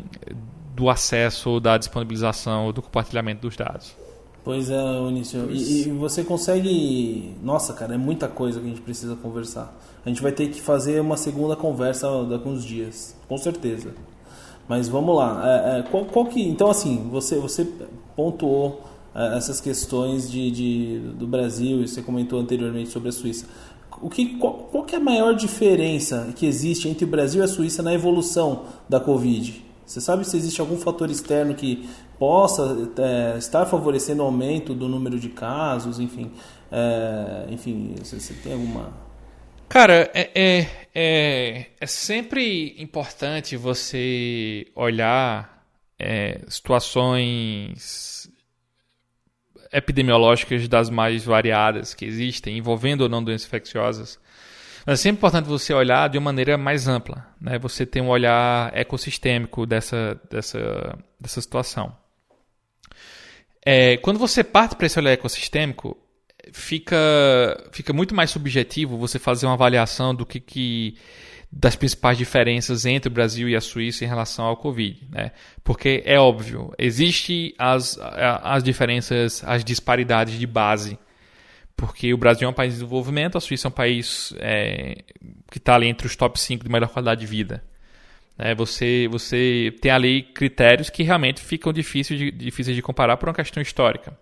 S3: do acesso, da disponibilização, do compartilhamento dos dados.
S1: Pois é, Eunício. E você consegue... Nossa, cara, é muita coisa que a gente precisa conversar. A gente vai ter que fazer uma segunda conversa daqui uns dias, com certeza. Mas vamos lá. Qual que... Então, assim, você pontuou essas questões do Brasil, e você comentou anteriormente sobre a Suíça. Qual que é a maior diferença que existe entre o Brasil e a Suíça na evolução da Covid? Você sabe se existe algum fator externo que possa estar favorecendo o aumento do número de casos, enfim, você tem alguma...
S3: Cara, é sempre importante você olhar situações epidemiológicas das mais variadas que existem, envolvendo ou não doenças infecciosas. Mas é sempre importante você olhar de uma maneira mais ampla, né? Você tem um olhar ecossistêmico dessa situação. Quando você parte para esse olhar ecossistêmico, fica muito mais subjetivo você fazer uma avaliação das principais diferenças entre o Brasil e a Suíça em relação ao Covid, né? Porque é óbvio, existem as diferenças, as disparidades de base. Porque o Brasil é um país de desenvolvimento, a Suíça é um país que está ali entre os top 5 de melhor qualidade de vida. Você tem ali critérios que realmente ficam difíceis de comparar por uma questão histórica.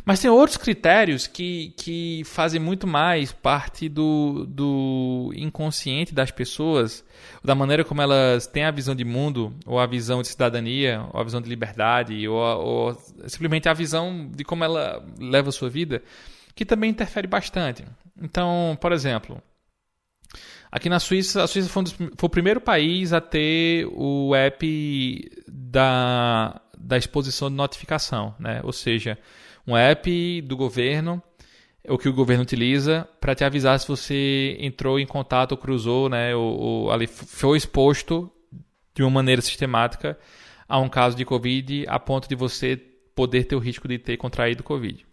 S3: Mas tem outros critérios que fazem muito mais parte do inconsciente das pessoas, da maneira como elas têm a visão de mundo, ou a visão de cidadania, ou a visão de liberdade, ou simplesmente a visão de como ela leva a sua vida, que também interfere bastante. Então, por exemplo, aqui na Suíça, a Suíça foi o primeiro país a ter o app da exposição de notificação, né? Ou seja, um app do governo, o que o governo utiliza para te avisar se você entrou em contato ou cruzou, né? Ou ali foi exposto de uma maneira sistemática a um caso de Covid, a ponto de você poder ter o risco de ter contraído Covid.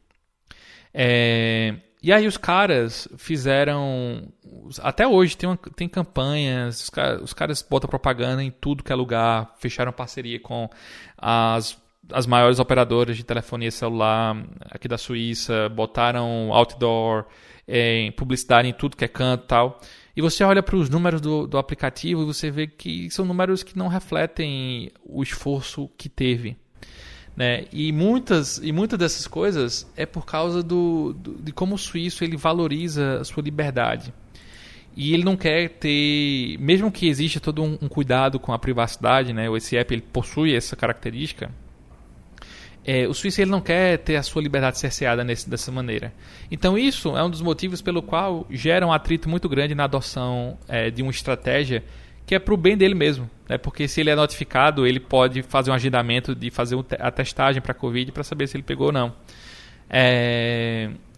S3: E aí os caras fizeram... Até hoje tem campanhas, os caras botam propaganda em tudo que é lugar, fecharam parceria com as maiores operadoras de telefonia celular aqui da Suíça, botaram outdoor, publicidade em tudo que é canto e tal. E você olha para os números do aplicativo e você vê que são números que não refletem o esforço que teve. Né? E muitas dessas coisas é por causa de como o suíço ele valoriza a sua liberdade. E ele não quer ter, mesmo que exista todo um cuidado com a privacidade, né? Esse app ele possui essa característica, o suíço ele não quer ter a sua liberdade cerceada dessa maneira. Então isso é um dos motivos pelo qual gera um atrito muito grande na adoção de uma estratégia que é para o bem dele mesmo, né? Porque se ele é notificado, ele pode fazer um agendamento de fazer a testagem para a Covid para saber se ele pegou ou não.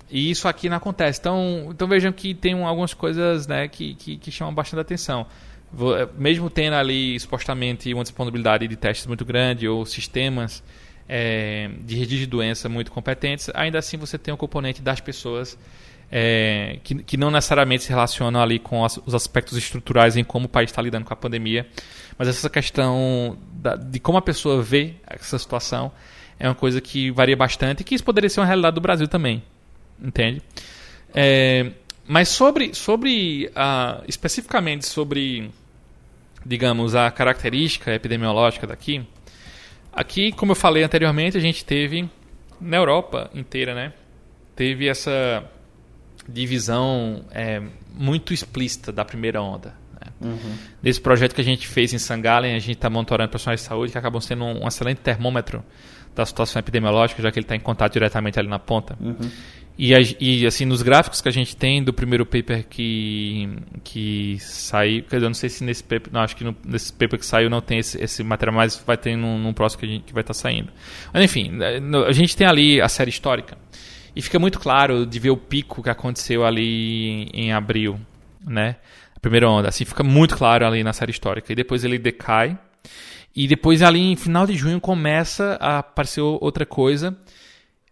S3: E isso aqui não acontece. Então vejam que tem algumas coisas, né, que chamam bastante atenção. Mesmo tendo ali supostamente uma disponibilidade de testes muito grande ou sistemas de registro de doença muito competentes, ainda assim você tem um componente das pessoas que não necessariamente se relacionam ali com os aspectos estruturais em como o país está lidando com a pandemia, mas essa questão de como a pessoa vê essa situação é uma coisa que varia bastante e que isso poderia ser uma realidade do Brasil também, entende? Mas especificamente sobre, digamos, a característica epidemiológica daqui, aqui, como eu falei anteriormente, a gente teve, na Europa inteira, né, teve essa divisão muito explícita da primeira onda. Né? Nesse projeto que a gente fez em St. Gallen, a gente está monitorando profissionais de saúde que acabam sendo um excelente termômetro da situação epidemiológica, já que ele está em contato diretamente ali na ponta. E assim, nos gráficos que a gente tem do primeiro paper que saiu, quer dizer, eu não sei se nesse paper, não, acho que nesse paper que saiu não tem esse material, mas vai ter num próximo que vai estar saindo. Mas enfim, a gente tem ali a série histórica e fica muito claro de ver o pico que aconteceu ali em abril, né? A primeira onda, assim, fica muito claro ali na série histórica. E depois ele decai. E depois ali em final de junho começa a aparecer outra coisa,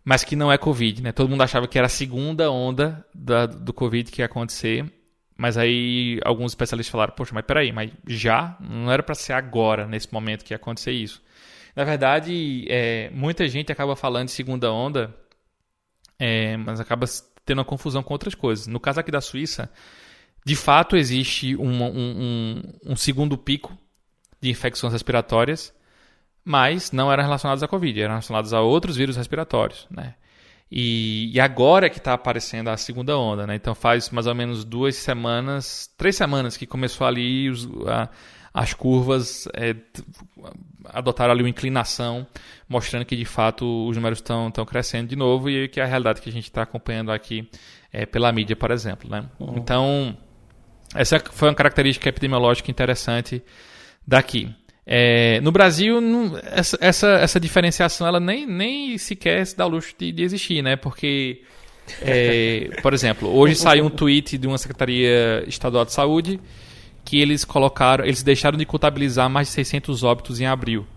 S3: mas que não é Covid, né? Todo mundo achava que era a segunda onda do Covid que ia acontecer, mas aí alguns especialistas falaram, poxa, mas peraí, mas já? Não era para ser agora, nesse momento, que ia acontecer isso. Na verdade, muita gente acaba falando de segunda onda, mas acaba tendo uma confusão com outras coisas. No caso aqui da Suíça, de fato existe um segundo pico de infecções respiratórias, mas não eram relacionados à Covid, eram relacionados a outros vírus respiratórios, né? E agora é que está aparecendo a segunda onda, né? Então faz mais ou menos 3 semanas que começou ali as curvas adotaram ali uma inclinação, mostrando que de fato os números estão crescendo de novo, e que é a realidade que a gente está acompanhando aqui pela mídia, por exemplo, né? Então essa foi uma característica epidemiológica interessante daqui. No Brasil, essa diferenciação ela nem sequer se dá o luxo de existir, né? Porque, por exemplo, hoje saiu um tweet de uma Secretaria Estadual de Saúde que eles deixaram de contabilizar mais de 600 óbitos em abril.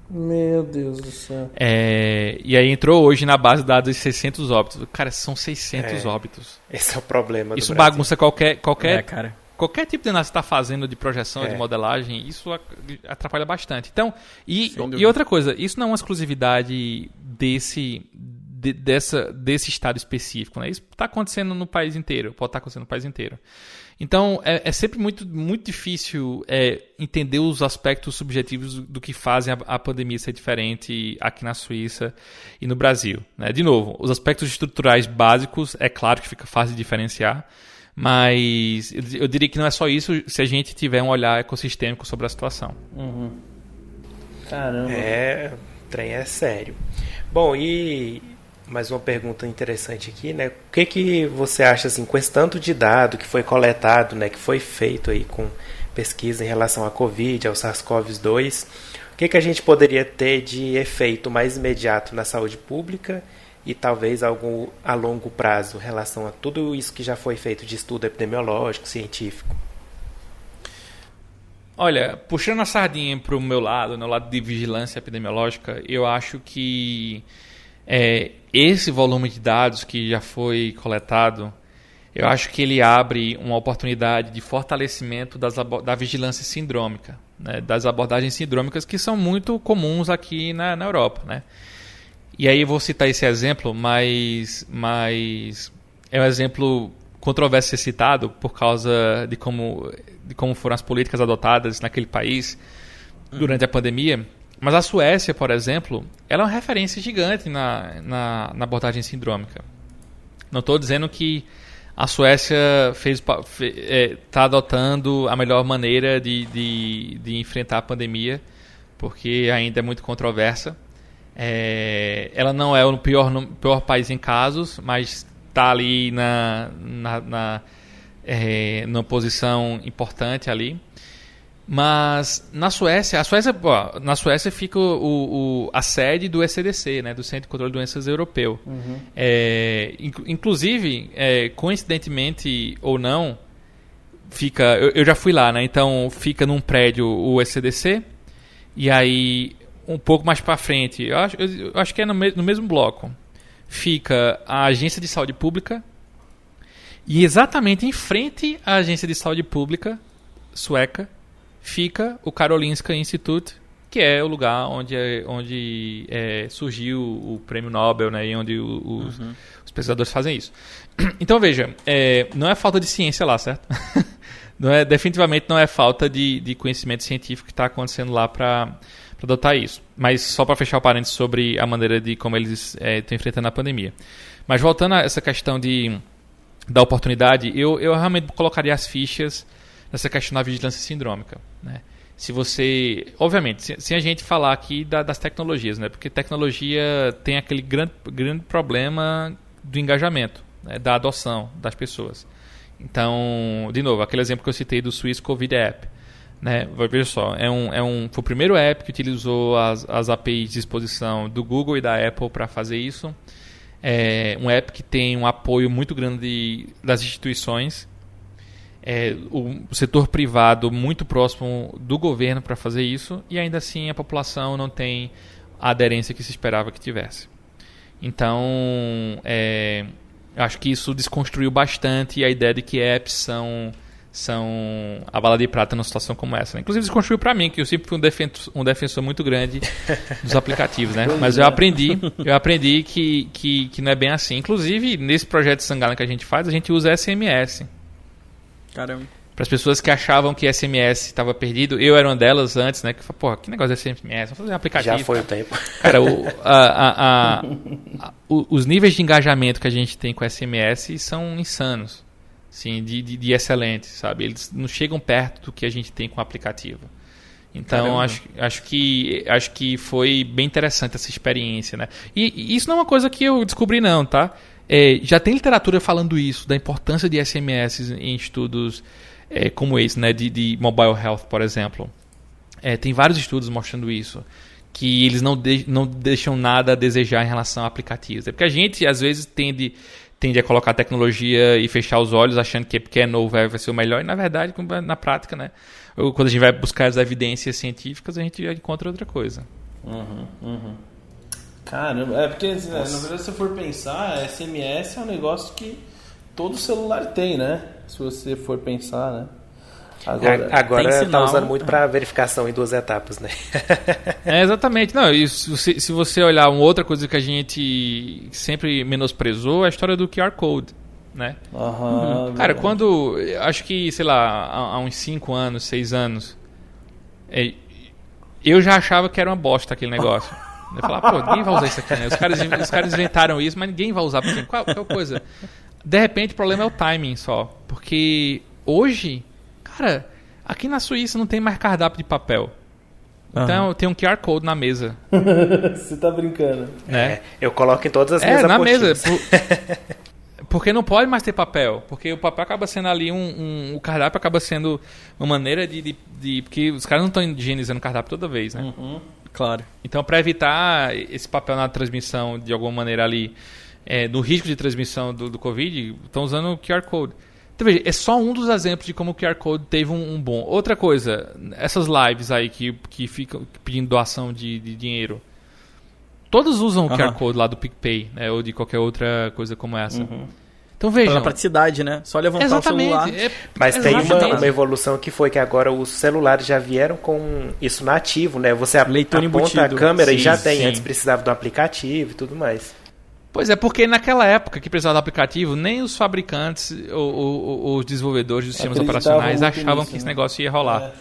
S1: Meu Deus do céu.
S3: E aí entrou hoje na base de dados de 600 óbitos. Cara, são 600 óbitos.
S4: Esse é o problema do
S3: Isso
S4: Brasil.
S3: bagunça qualquer
S2: cara.
S3: Qualquer tipo de análise que você está fazendo de projeção, de modelagem, isso atrapalha bastante. Então, e outra coisa, isso não é uma exclusividade desse estado específico, né? Isso está acontecendo no país inteiro, pode estar acontecendo no país inteiro. Então, é sempre muito, muito difícil entender os aspectos subjetivos do que fazem a pandemia ser diferente aqui na Suíça e no Brasil, né? De novo, os aspectos estruturais básicos, é claro que fica fácil de diferenciar, mas eu diria que não é só isso se a gente tiver um olhar ecossistêmico sobre a situação.
S1: Caramba.
S4: O trem é sério. Bom, e mais uma pergunta interessante aqui, né? O que você acha, assim, com esse tanto de dado que foi coletado, né, que foi feito aí com pesquisa em relação à Covid, ao SARS-CoV-2, o que a gente poderia ter de efeito mais imediato na saúde pública e talvez algo a longo prazo em relação a tudo isso que já foi feito de estudo epidemiológico, científico?
S3: Olha, puxando a sardinha para o meu lado, no lado de vigilância epidemiológica, eu acho que esse volume de dados que já foi coletado, eu acho que ele abre uma oportunidade de fortalecimento da vigilância sindrômica, né? Das abordagens sindrômicas que são muito comuns aqui na Europa, né? E aí eu vou citar esse exemplo, mas é um exemplo controverso ser citado por causa de como foram as políticas adotadas naquele país durante a pandemia. Mas a Suécia, por exemplo, ela é uma referência gigante na abordagem sindrômica. Não estou dizendo que a Suécia está adotando a melhor maneira de enfrentar a pandemia, porque ainda é muito controversa. Ela não é o pior país em casos, mas está ali numa posição importante ali. Mas na Suécia fica a sede do ECDC, né, do Centro de Controle de Doenças Europeu. Inclusive, coincidentemente ou não, eu já fui lá, né? Então fica num prédio o ECDC, e aí um pouco mais para frente, eu acho que é no mesmo bloco, fica a Agência de Saúde Pública, e exatamente em frente à Agência de Saúde Pública sueca fica o Karolinska Institute, que é o lugar onde surgiu o Prêmio Nobel, né, e onde os pesquisadores fazem isso. Então, veja, não é falta de ciência lá, certo? Definitivamente não é falta de conhecimento científico que está acontecendo lá para adotar isso. Mas só para fechar o parênteses sobre a maneira de como eles estão enfrentando a pandemia. Mas voltando a essa questão da oportunidade, eu realmente colocaria as fichas nessa questão da vigilância sindrômica, né? Se você, obviamente, sem a gente falar aqui das tecnologias, né? Porque tecnologia tem aquele grande problema do engajamento, né? Da adoção das pessoas. Então, de novo, aquele exemplo que eu citei do Swiss Covid App, né? Veja só, foi o primeiro app que utilizou as APIs de exposição do Google e da Apple para fazer isso. É um app que tem um apoio muito grande das instituições. O setor privado muito próximo do governo para fazer isso, e ainda assim a população não tem a aderência que se esperava que tivesse. Então, acho que isso desconstruiu bastante a ideia de que apps são a bala de prata numa situação como essa, né? Inclusive desconstruiu para mim, que eu sempre fui um defensor muito grande dos aplicativos, né? Mas eu aprendi que não é bem assim. Inclusive, nesse projeto Sangala que a gente faz, a gente usa SMS.
S2: Caramba.
S3: Para as pessoas que achavam que SMS estava perdido, eu era uma delas antes, né? Que falei, porra, que negócio de SMS? Vamos fazer um aplicativo.
S4: Já foi o tempo.
S3: Cara, os níveis de engajamento que a gente tem com SMS são insanos, assim, de excelentes, sabe? Eles não chegam perto do que a gente tem com o aplicativo. Então, acho que foi bem interessante essa experiência, né? E isso não é uma coisa que eu descobri, não, tá? Já tem literatura falando isso, da importância de SMS em estudos como esse, né, de mobile health, por exemplo. Tem vários estudos mostrando isso, que eles não deixam nada a desejar em relação a aplicativos. Porque a gente, às vezes, tende a colocar tecnologia e fechar os olhos achando que porque é novo vai ser o melhor, e na verdade, na prática, né, quando a gente vai buscar as evidências científicas, a gente encontra outra coisa.
S1: Caramba, porque na verdade, se você for pensar, SMS é um negócio que todo celular tem, né? Se você for pensar, né?
S4: Agora está usando muito para verificação em 2 etapas, né?
S3: Exatamente. Não, se você olhar uma outra coisa que a gente sempre menosprezou, é a história do QR Code, né? Cara, quando, acho que, sei lá, há uns 5 anos, 6 anos, eu já achava que era uma bosta aquele negócio. Eu falava, pô, ninguém vai usar isso aqui, né? Os caras inventaram isso, mas ninguém vai usar. Porque qual coisa? De repente, o problema é o timing só. Porque hoje, cara, aqui na Suíça não tem mais cardápio de papel. Então tem um QR Code na mesa.
S1: Você tá brincando.
S3: Né?
S4: Eu coloco em todas as minhas
S3: na
S4: apostilas.
S3: mesa. Porque não pode mais ter papel. Porque o papel acaba sendo ali o cardápio acaba sendo uma maneira de porque os caras não estão higienizando o cardápio toda vez, né?
S2: Claro.
S3: Então, para evitar esse papel na transmissão de alguma maneira ali, do risco de transmissão do Covid, estão usando o QR Code. Então, veja, é só um dos exemplos de como o QR Code teve um bom. Outra coisa, essas lives aí que ficam pedindo doação de dinheiro, todos usam o QR Code lá do PicPay, né, ou de qualquer outra coisa como essa. Então vejam.
S2: Pela praticidade, né? Só levantar o celular.
S4: Mas tem uma evolução que foi que agora os celulares já vieram com isso nativo, né? Você aponta embutido. A câmera e já tem. Antes precisava do aplicativo e tudo mais.
S3: Pois é, porque naquela época que precisava do aplicativo, nem os fabricantes ou os desenvolvedores dos sistemas operacionais achavam que esse negócio ia rolar.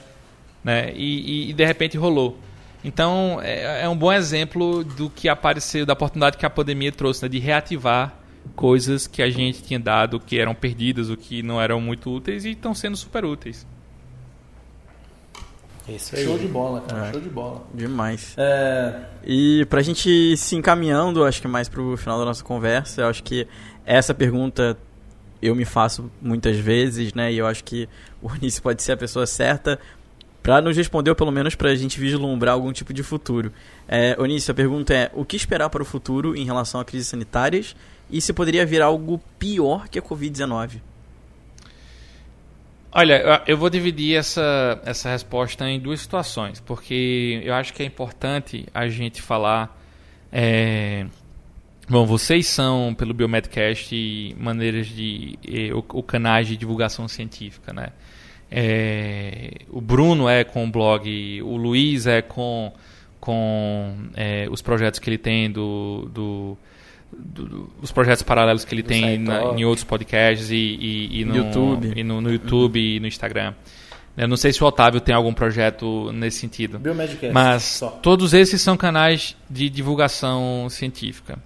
S3: Né? E de repente rolou. Então é um bom exemplo do que apareceu, da oportunidade que a pandemia trouxe, né? De reativar coisas que a gente tinha dado, que eram perdidas, ou que não eram muito úteis e estão sendo super úteis.
S4: Isso aí.
S1: Show de bola, cara. Show de bola.
S2: Demais. E pra gente se encaminhando, acho que mais pro final da nossa conversa, eu acho que essa pergunta eu me faço muitas vezes, né? E eu acho que o Onísio pode ser a pessoa certa para nos responder, ou pelo menos pra gente vislumbrar algum tipo de futuro. Onísio, a pergunta é: o que esperar para o futuro em relação a crises sanitárias e se poderia vir algo pior que a Covid-19?
S3: Olha, eu vou dividir essa resposta em 2 situações, porque eu acho que é importante a gente falar... Bom, vocês são, pelo Biomedcast, maneiras ou canais de divulgação científica, né? O Bruno com o blog, o Luiz com os projetos que ele tem os projetos paralelos que ele tem em outros podcasts e no YouTube. No YouTube e no Instagram. Eu não sei se o Otávio tem algum projeto nesse sentido.
S1: Biomedcast,
S3: mas todos esses são canais de divulgação científica.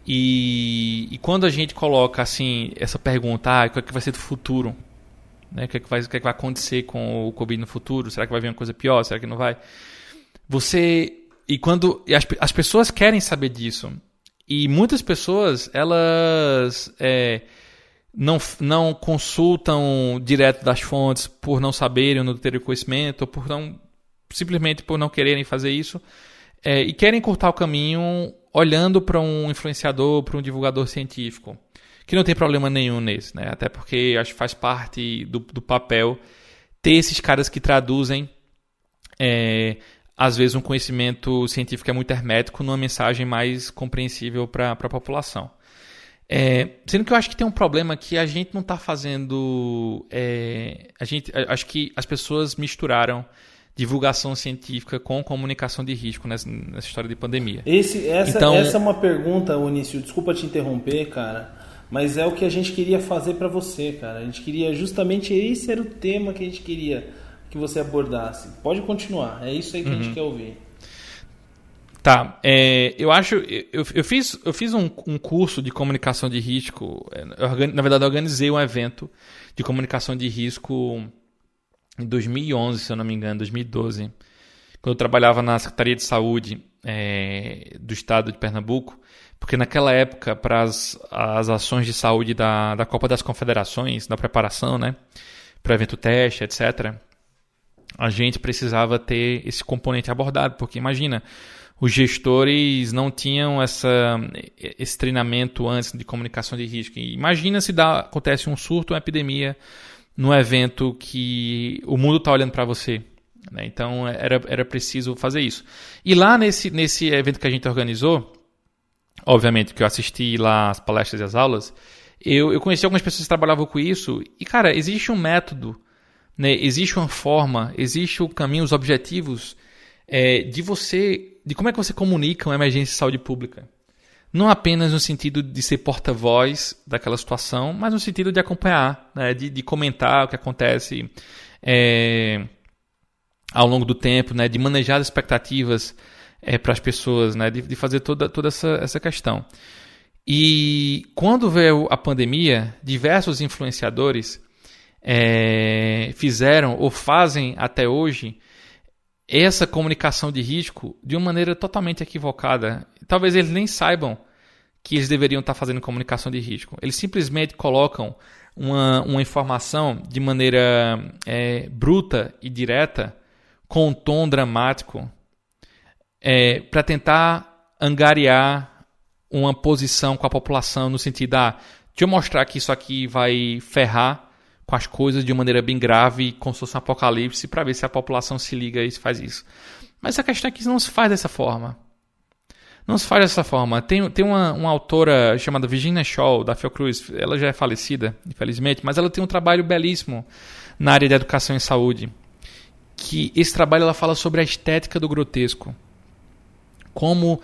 S3: E quando a gente coloca assim essa pergunta, o que é que vai ser do futuro, né? O que é que vai acontecer com o Covid no futuro? Será que vai vir uma coisa pior? Será que não vai? As pessoas querem saber disso. E muitas pessoas, elas não consultam direto das fontes por não saberem ou não terem conhecimento, ou simplesmente por não quererem fazer isso, e querem cortar o caminho olhando para um influenciador, para um divulgador científico, que não tem problema nenhum nisso, né? Até porque acho que faz parte do papel ter esses caras que traduzem às vezes um conhecimento científico é muito hermético numa mensagem mais compreensível para a população. Sendo que eu acho que tem um problema que a gente não está fazendo... acho que as pessoas misturaram divulgação científica com comunicação de risco nessa história de pandemia.
S1: Essa é uma pergunta, Onício, desculpa te interromper, cara, mas é o que a gente queria fazer para você, cara. A gente queria justamente... Esse era o tema que a gente queria que você abordasse. Pode continuar, é isso aí que a gente quer ouvir.
S3: Tá, eu fiz um curso de comunicação de risco. Na verdade, eu organizei um evento de comunicação de risco em 2011, se eu não me engano, 2012, quando eu trabalhava na Secretaria de Saúde do Estado de Pernambuco, porque naquela época, para as ações de saúde da Copa das Confederações, da preparação, né, para evento teste, etc., a gente precisava ter esse componente abordado, porque imagina, os gestores não tinham esse treinamento antes de comunicação de risco. E imagina se acontece um surto, uma epidemia, num evento que o mundo está olhando para você, né? Então era preciso fazer isso. E lá nesse evento que a gente organizou, obviamente que eu assisti lá as palestras e as aulas, eu conheci algumas pessoas que trabalhavam com isso. E, cara, existe um método, né? Existe uma forma, existe o caminho, os objetivos de como é que você comunica uma emergência de saúde pública. Não apenas no sentido de ser porta-voz daquela situação, mas no sentido de acompanhar, né? de comentar o que acontece ao longo do tempo, né? De manejar as expectativas para as pessoas, né? De fazer toda essa questão. E quando veio a pandemia, diversos influenciadores fizeram ou fazem até hoje essa comunicação de risco de uma maneira totalmente equivocada. Talvez eles nem saibam que eles deveriam estar fazendo comunicação de risco. Eles simplesmente colocam uma informação de maneira bruta e direta, com um tom dramático, para tentar angariar uma posição com a população no sentido deixa eu mostrar que isso aqui vai ferrar com as coisas de uma maneira bem grave, como se fosse um apocalipse, para ver se a população se liga e faz isso. Mas a questão é que não se faz dessa forma. Não se faz dessa forma. Tem uma autora chamada Virginia Scholl, da Fiocruz. Ela já é falecida, infelizmente, mas ela tem um trabalho belíssimo na área de educação e saúde. Que esse trabalho ela fala sobre a estética do grotesco. Como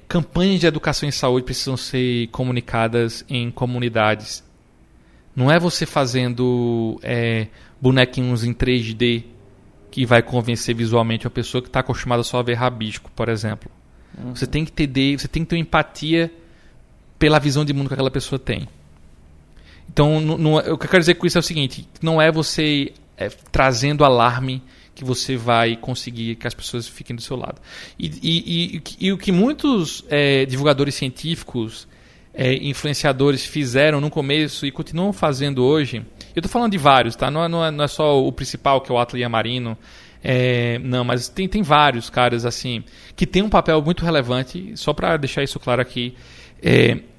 S3: campanhas de educação e saúde precisam ser comunicadas em comunidades. Não é você fazendo bonequinhos em 3D que vai convencer visualmente uma pessoa que está acostumada só a ver rabisco, por exemplo. Uhum. Você tem que ter uma empatia pela visão de mundo que aquela pessoa tem. Então, o que eu quero dizer com isso é o seguinte, não é você trazendo alarme que você vai conseguir que as pessoas fiquem do seu lado. E o que muitos divulgadores científicos, influenciadores fizeram no começo e continuam fazendo hoje, eu estou falando de vários, tá? Não é só o principal, que é o Atli Yamarino, não, mas tem vários caras assim que têm um papel muito relevante. Só para deixar isso claro aqui,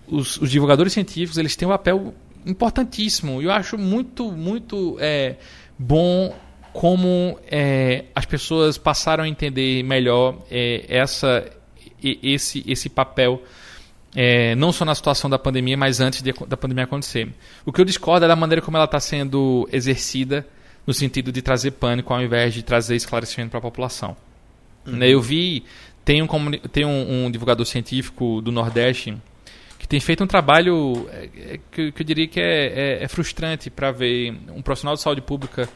S3: os divulgadores científicos, eles têm um papel importantíssimo. Eu acho muito, muito bom como as pessoas passaram a entender melhor esse papel, não só na situação da pandemia, mas antes da pandemia acontecer. O que eu discordo é da maneira como ela está sendo exercida, no sentido de trazer pânico ao invés de trazer esclarecimento para a população. Uhum. Eu vi, tem um divulgador científico do Nordeste que tem feito um trabalho que eu diria que é frustrante para ver um profissional de saúde pública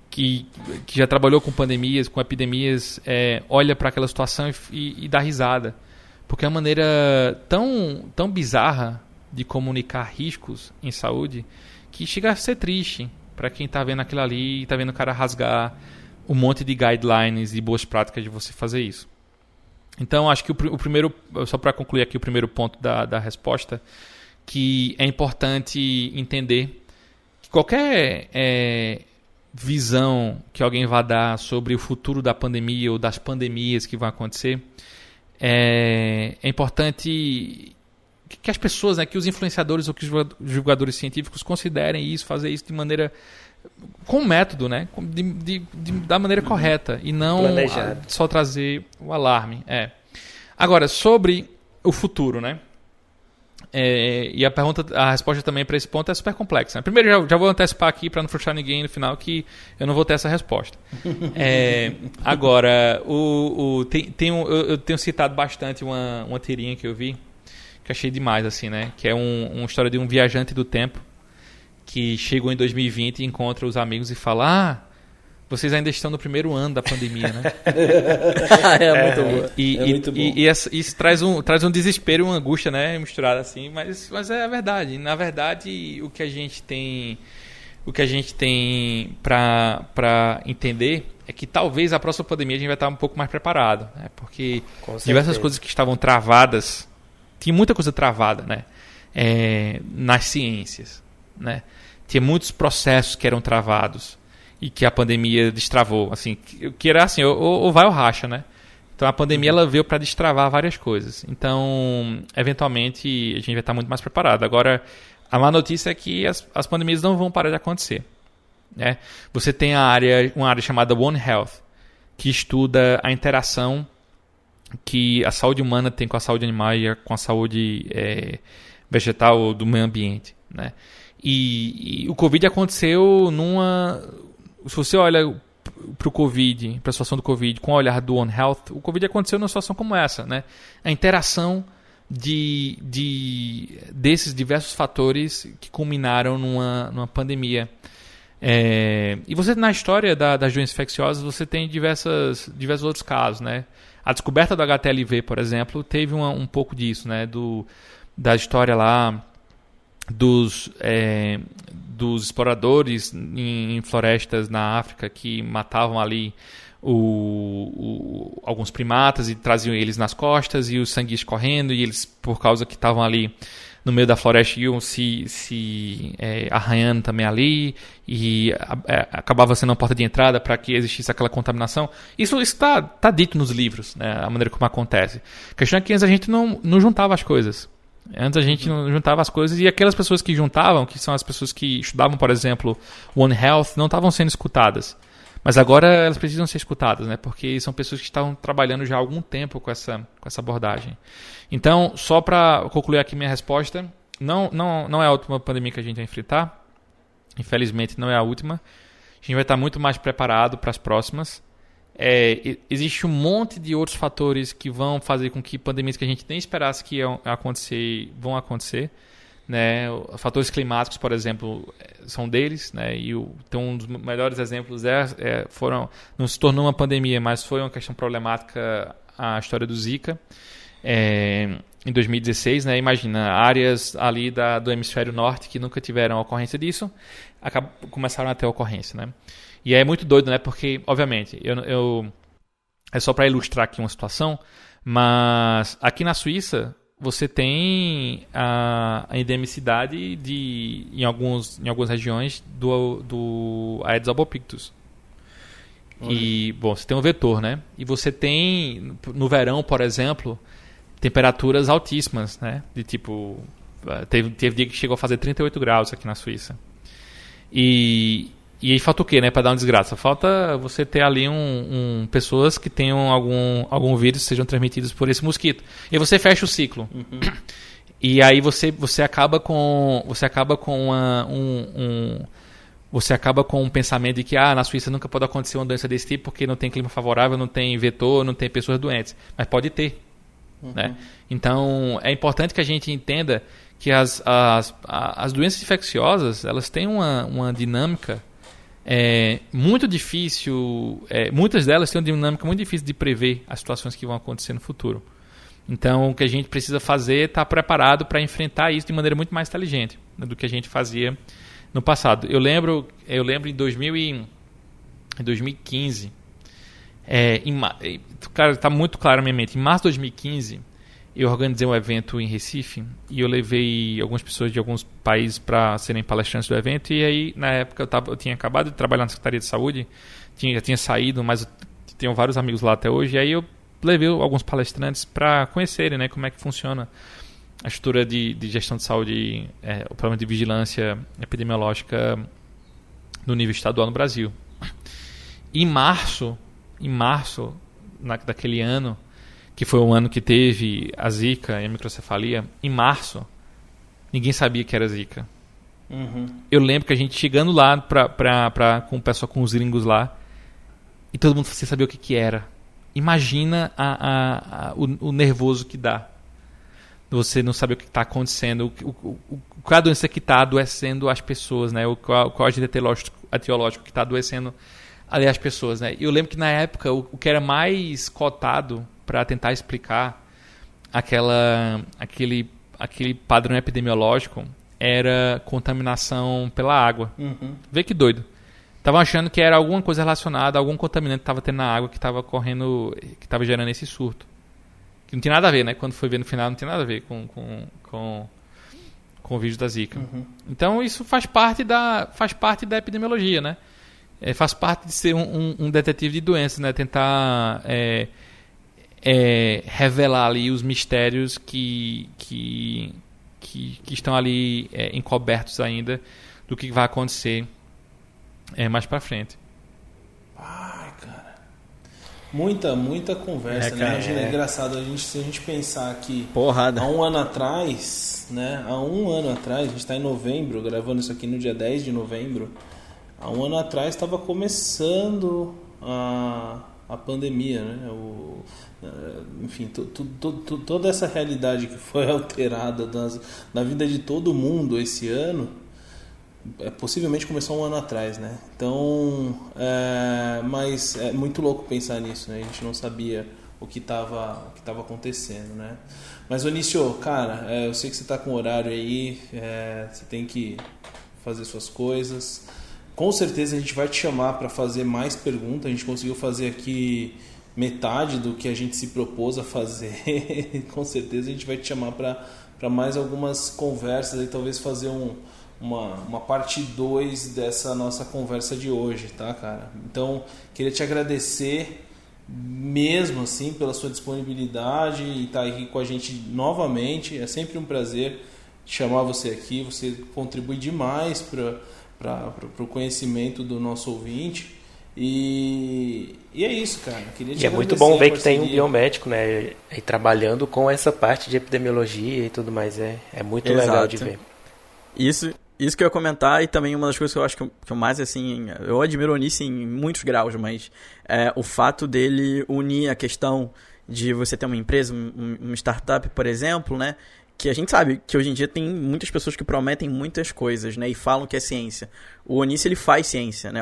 S3: que já trabalhou com pandemias, com epidemias, olha para aquela situação e dá risada. Porque é uma maneira tão bizarra de comunicar riscos em saúde que chega a ser triste para quem está vendo aquilo ali e está vendo o cara rasgar um monte de guidelines e boas práticas de você fazer isso. Então, acho que o primeiro, só para concluir aqui o primeiro ponto da resposta, que é importante entender que qualquer visão que alguém vá dar sobre o futuro da pandemia ou das pandemias que vão acontecer, é importante que as pessoas, né, que os influenciadores ou que os divulgadores científicos considerem isso, fazer isso de maneira com método, né, da maneira correta e não só trazer o alarme. Agora, sobre o futuro, né? E a resposta também para esse ponto é super complexa, né? Primeiro, já vou antecipar aqui para não frustrar ninguém no final que eu não vou ter essa resposta. Agora, eu tenho citado bastante uma tirinha que eu vi, que achei demais, assim, né? Que é uma história de um viajante do tempo que chegou em 2020 e encontra os amigos e fala: vocês ainda estão no primeiro ano da pandemia, né?
S2: Muito boa.
S1: Muito bom.
S3: E isso traz um desespero e uma angústia, né? Misturada assim, mas é a verdade. Na verdade, o que a gente tem para entender é que talvez a próxima pandemia a gente vai estar um pouco mais preparado, né? Porque diversas coisas que estavam travadas, tinha muita coisa travada, né? Nas ciências, né? Tinha muitos processos que eram travados e que a pandemia destravou, assim, que era assim, ou vai ou racha, né? Então a pandemia ela veio para destravar várias coisas. Então, eventualmente, a gente vai estar muito mais preparado. Agora, a má notícia é que as pandemias não vão parar de acontecer, né? Você tem uma área chamada One Health, que estuda a interação que a saúde humana tem com a saúde animal e com a saúde vegetal ou do meio ambiente, né? E o Covid aconteceu se você olha para o Covid, para a situação do Covid com o olhar do One Health, o Covid aconteceu numa situação como essa, né? A interação desses diversos fatores que culminaram numa pandemia. E você, na história das doenças infecciosas, você tem diversos outros casos, né? A descoberta do HTLV, por exemplo, teve um pouco disso, né? Da história lá dos exploradores em florestas na África que matavam ali alguns primatas e traziam eles nas costas e o sangue escorrendo, e eles, por causa que estavam ali no meio da floresta, iam se arranhando também ali, e acabava sendo uma porta de entrada para que existisse aquela contaminação. Isso está dito nos livros, né, a maneira como acontece. A questão é que antes a gente não juntava as coisas. Antes a gente não juntava as coisas, e aquelas pessoas que juntavam, que são as pessoas que estudavam, por exemplo, One Health, não estavam sendo escutadas. Mas agora elas precisam ser escutadas, né? Porque são pessoas que estavam trabalhando já há algum tempo com essa abordagem. Então, só para concluir aqui minha resposta, não é a última pandemia que a gente vai enfrentar. Infelizmente, não é a última. A gente vai estar muito mais preparado para as próximas. Existe um monte de outros fatores que vão fazer com que pandemias que a gente nem esperasse que iam acontecer, vão acontecer, né? Fatores climáticos, por exemplo, são deles, né? E então, um dos melhores exemplos não se tornou uma pandemia, mas foi uma questão problemática, a história do Zika, em 2016, né? Imagina, áreas ali do hemisfério norte que nunca tiveram ocorrência disso, começaram a ter ocorrência, né? E é muito doido, né? Porque, obviamente, é só para ilustrar aqui uma situação, mas aqui na Suíça você tem a endemicidade em algumas regiões do Aedes albopictus. E, bom, você tem um vetor, né? E você tem, no verão, por exemplo, temperaturas altíssimas, né? De tipo, teve dia que chegou a fazer 38 graus aqui na Suíça. E aí falta o quê, né? Para dar uma desgraça. Falta você ter ali pessoas que tenham algum vírus, sejam transmitidos por esse mosquito. E você fecha o ciclo. Uhum. E aí você acaba com um pensamento de que na Suíça nunca pode acontecer uma doença desse tipo porque não tem clima favorável, não tem vetor, não tem pessoas doentes. Mas pode ter. Uhum. Né? Então, é importante que a gente entenda que as doenças infecciosas, elas têm uma dinâmica muito difícil, muitas delas têm uma dinâmica muito difícil de prever as situações que vão acontecer no futuro. Então, o que a gente precisa fazer é estar preparado para enfrentar isso de maneira muito mais inteligente, né, do que a gente fazia no passado. Eu lembro em 2015, cara, tá muito claro na minha mente. Em março de 2015, eu organizei um evento em Recife e eu levei algumas pessoas de alguns países para serem palestrantes do evento. E aí, na época, eu tinha acabado de trabalhar na Secretaria de Saúde, já tinha saído, mas eu tenho vários amigos lá até hoje. E aí eu levei alguns palestrantes para conhecerem, né, como é que funciona a estrutura de gestão de saúde, o problema de vigilância epidemiológica no nível estadual no Brasil. Em março daquele ano, que foi um ano que teve a Zika e a microcefalia, em março, ninguém sabia que era Zika.
S1: Uhum.
S3: Eu lembro que a gente chegando lá com o pessoal, com os gringos lá, e todo mundo sem saber o que era. Imagina o nervoso que dá. Você não saber o que está acontecendo, qual é a doença que está adoecendo as pessoas, né? Qual é o agente etiológico que está adoecendo ali as pessoas, né? E eu lembro que na época o que era mais cotado para tentar explicar aquele padrão epidemiológico era contaminação pela água.
S1: Uhum.
S3: Vê que doido. Estavam achando que era alguma coisa relacionada a algum contaminante que estava tendo na água que estava correndo, que estava gerando esse surto. Que não tinha nada a ver, né? Quando foi ver no final, não tinha nada a ver com o vírus da Zika.
S1: Uhum.
S3: Então, isso faz parte da epidemiologia, né? Faz parte de ser um detetive de doenças, né? Tentar revelar ali os mistérios que estão ali encobertos ainda do que vai acontecer mais pra frente.
S1: Ai, cara. Muita conversa, né? Imagina, é engraçado se a gente pensar que
S2: porrada.
S1: Há um ano atrás, a gente está em novembro, gravando isso aqui no dia 10 de novembro. Há um ano atrás estava começando a pandemia, né? Enfim, toda essa realidade que foi alterada na vida de todo mundo esse ano, possivelmente começou um ano atrás, né? Então, mas é muito louco pensar nisso, né? A gente não sabia o que estava acontecendo, né? Mas, Onício, cara, eu sei que você está com horário aí, você tem que fazer suas coisas. Com certeza a gente vai te chamar para fazer mais perguntas. A gente conseguiu fazer aqui metade do que a gente se propôs a fazer. Com certeza a gente vai te chamar para mais algumas conversas e talvez fazer uma parte 2 dessa nossa conversa de hoje, tá, cara? Então, queria te agradecer mesmo assim pela sua disponibilidade e estar aqui com a gente novamente. É sempre um prazer chamar você aqui. Você contribui demais para o conhecimento do nosso ouvinte. E é isso, cara. Queria te
S4: e é muito bom ver que tem um biomédico, né, aí trabalhando com essa parte de epidemiologia e tudo mais. É muito legal de ver.
S2: Isso que eu ia comentar, e também uma das coisas que eu acho que eu mais, assim, eu admiro o Onício em muitos graus, mas o fato dele unir a questão de você ter uma empresa, uma startup, por exemplo, né, que a gente sabe que hoje em dia tem muitas pessoas que prometem muitas coisas, né, e falam que é ciência. O Onício, ele faz ciência, né,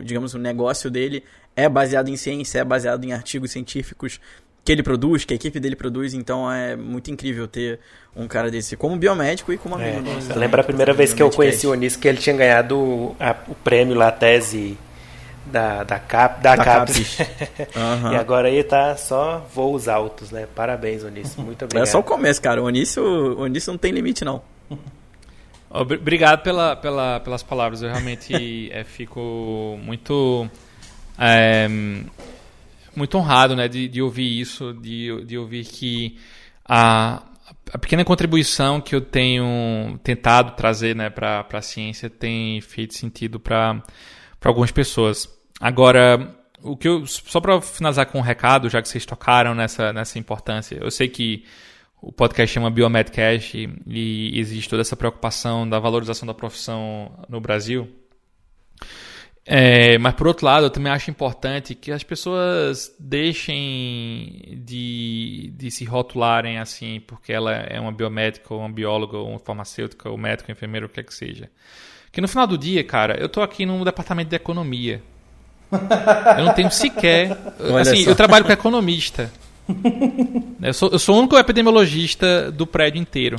S2: digamos, o negócio dele é baseado em ciência, é baseado em artigos científicos que ele produz, que a equipe dele produz, então é muito incrível ter um cara desse como biomédico e como amigo.
S4: Eu lembro a primeira vez que eu conheci o Onício, que ele tinha ganhado o prêmio lá, a tese da CAPES.
S2: Uhum.
S4: E agora ele tá só voos altos, né? Parabéns, Onício, muito obrigado.
S2: É só o começo, cara, o Onício não tem limite, não.
S3: Obrigado pelas palavras, eu realmente fico muito honrado, né, de ouvir isso, de ouvir que a pequena contribuição que eu tenho tentado trazer, né, para a ciência tem feito sentido para algumas pessoas. Agora, só para finalizar com um recado, já que vocês tocaram nessa importância, eu sei que o podcast chama Biomedcast e existe toda essa preocupação da valorização da profissão no Brasil. Mas, por outro lado, eu também acho importante que as pessoas deixem de se rotularem assim, porque ela é uma biomédica, ou uma bióloga, ou uma farmacêutica, ou médico, enfermeiro, o que é que seja. Que no final do dia, cara, eu tô aqui no departamento de economia. Eu não tenho sequer... assim, eu trabalho com economista. Eu sou o único epidemiologista do prédio inteiro.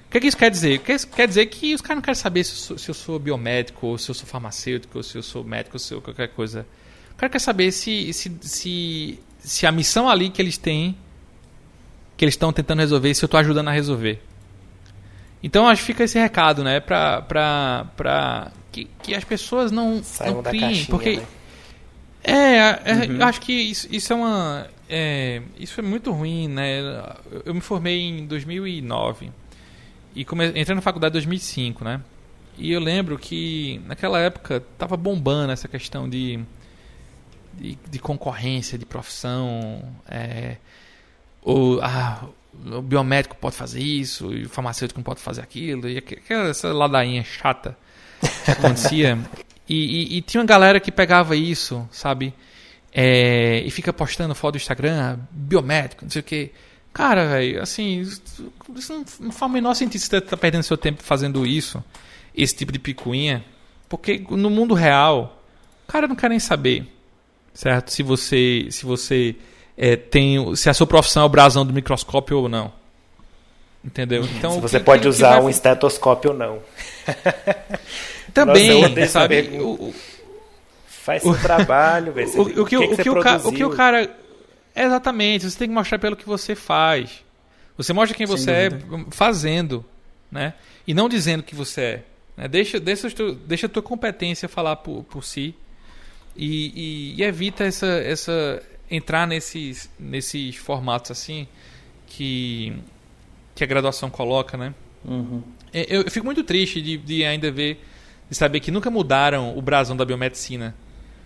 S3: O que isso quer dizer? Quer dizer que os caras não querem saber se eu sou biomédico, ou se eu sou farmacêutico, ou se eu sou médico, ou se eu qualquer coisa. O cara quer saber se a missão ali que eles têm, que eles estão tentando resolver, se eu estou ajudando a resolver. Então acho que fica esse recado, né? Pra que as pessoas não criem.
S4: Caixinha,
S3: porque
S4: né?
S3: eu acho que isso é uma... isso é muito ruim, né? Eu me formei em 2009 e entrei na faculdade em 2005, né? E eu lembro que naquela época tava bombando essa questão de concorrência, de profissão. O biomédico pode fazer isso, e o farmacêutico não pode fazer aquilo, e essa ladainha chata que acontecia. E tinha uma galera que pegava isso, sabe? E fica postando foto do Instagram, biomédico, não sei o que. Cara, velho, assim, isso não faz o menor sentido você tá perdendo seu tempo fazendo isso, esse tipo de picuinha, porque no mundo real, o cara não quer nem saber, certo? Se você se a sua profissão é o brasão do microscópio ou não. Entendeu? Então,
S4: se você pode usar um estetoscópio ou não.
S3: Também,
S4: nossa,
S3: sabe?
S4: Faz seu trabalho, velho.
S3: O que o cara... Exatamente, você tem que mostrar pelo que você faz. Você mostra quem você é fazendo, né? E não dizendo que você é. Né? Deixa a tua competência falar por si e evita essa entrar nesses formatos assim que a graduação coloca, né?
S1: Uhum.
S3: Eu fico muito triste de ainda de saber que nunca mudaram o brasão da biomedicina.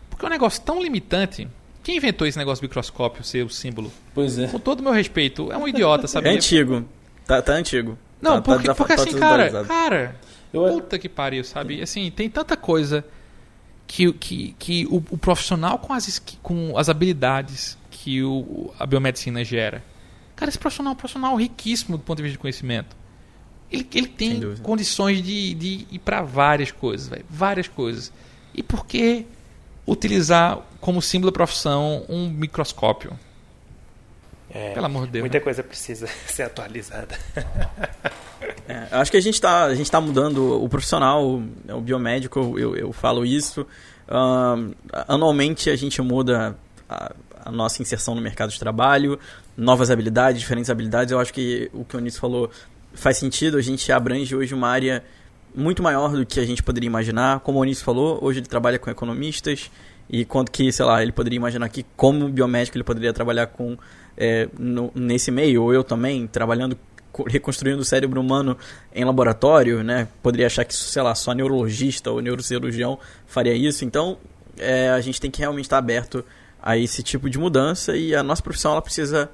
S3: Porque é um negócio tão limitante. Quem inventou esse negócio do microscópio ser o símbolo?
S1: Pois é.
S3: Com todo o meu respeito, é um idiota, sabe?
S2: É antigo. Tá antigo.
S3: Não, porque assim, cara,
S1: Eu-
S3: puta que pariu, sabe? Assim, tem tanta coisa que o profissional com as habilidades que a biomedicina gera. Cara, esse profissional é um profissional riquíssimo do ponto de vista de conhecimento. Ele tem condições de ir para várias coisas, velho. Várias coisas. E por que utilizar como símbolo da profissão um microscópio? Pelo amor de Deus.
S4: Muita coisa precisa ser atualizada.
S2: Acho que a gente tá mudando o profissional, o biomédico, eu falo isso. Anualmente a gente muda a nossa inserção no mercado de trabalho, novas habilidades, diferentes habilidades. Eu acho que o que o Onísio falou faz sentido. A gente abrange hoje uma área muito maior do que a gente poderia imaginar. Como o Onísio falou, hoje ele trabalha com economistas, e quanto que, sei lá, ele poderia imaginar que como biomédico ele poderia trabalhar com nesse meio, ou eu também, trabalhando, reconstruindo o cérebro humano em laboratório, né? Poderia achar que, sei lá, só neurologista ou neurocirurgião faria isso. Então, a gente tem que realmente estar aberto a esse tipo de mudança, e a nossa profissão ela precisa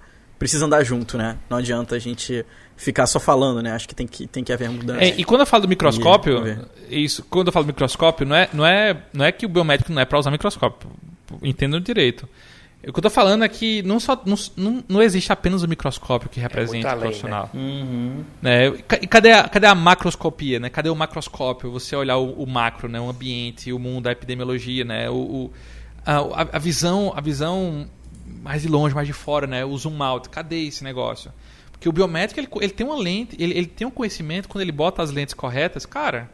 S2: andar junto, né? Não adianta a gente ficar só falando, né? Acho que tem que haver mudança.
S3: E quando eu falo do microscópio, quando eu falo do microscópio, não é que o biomédico não é para usar microscópio. Entendam direito. O que eu tô falando é que não existe apenas o microscópio que representa o
S4: além,
S3: profissional.
S4: né?
S1: Uhum.
S3: Né? E cadê a macroscopia? Né? Cadê o macroscópio? Você olhar o macro, né? O ambiente, o mundo, a epidemiologia, né? A visão mais de longe, mais de fora, né? O zoom out. Cadê esse negócio? Porque o biomédico ele tem uma lente, ele tem um conhecimento, quando ele bota as lentes corretas, o cara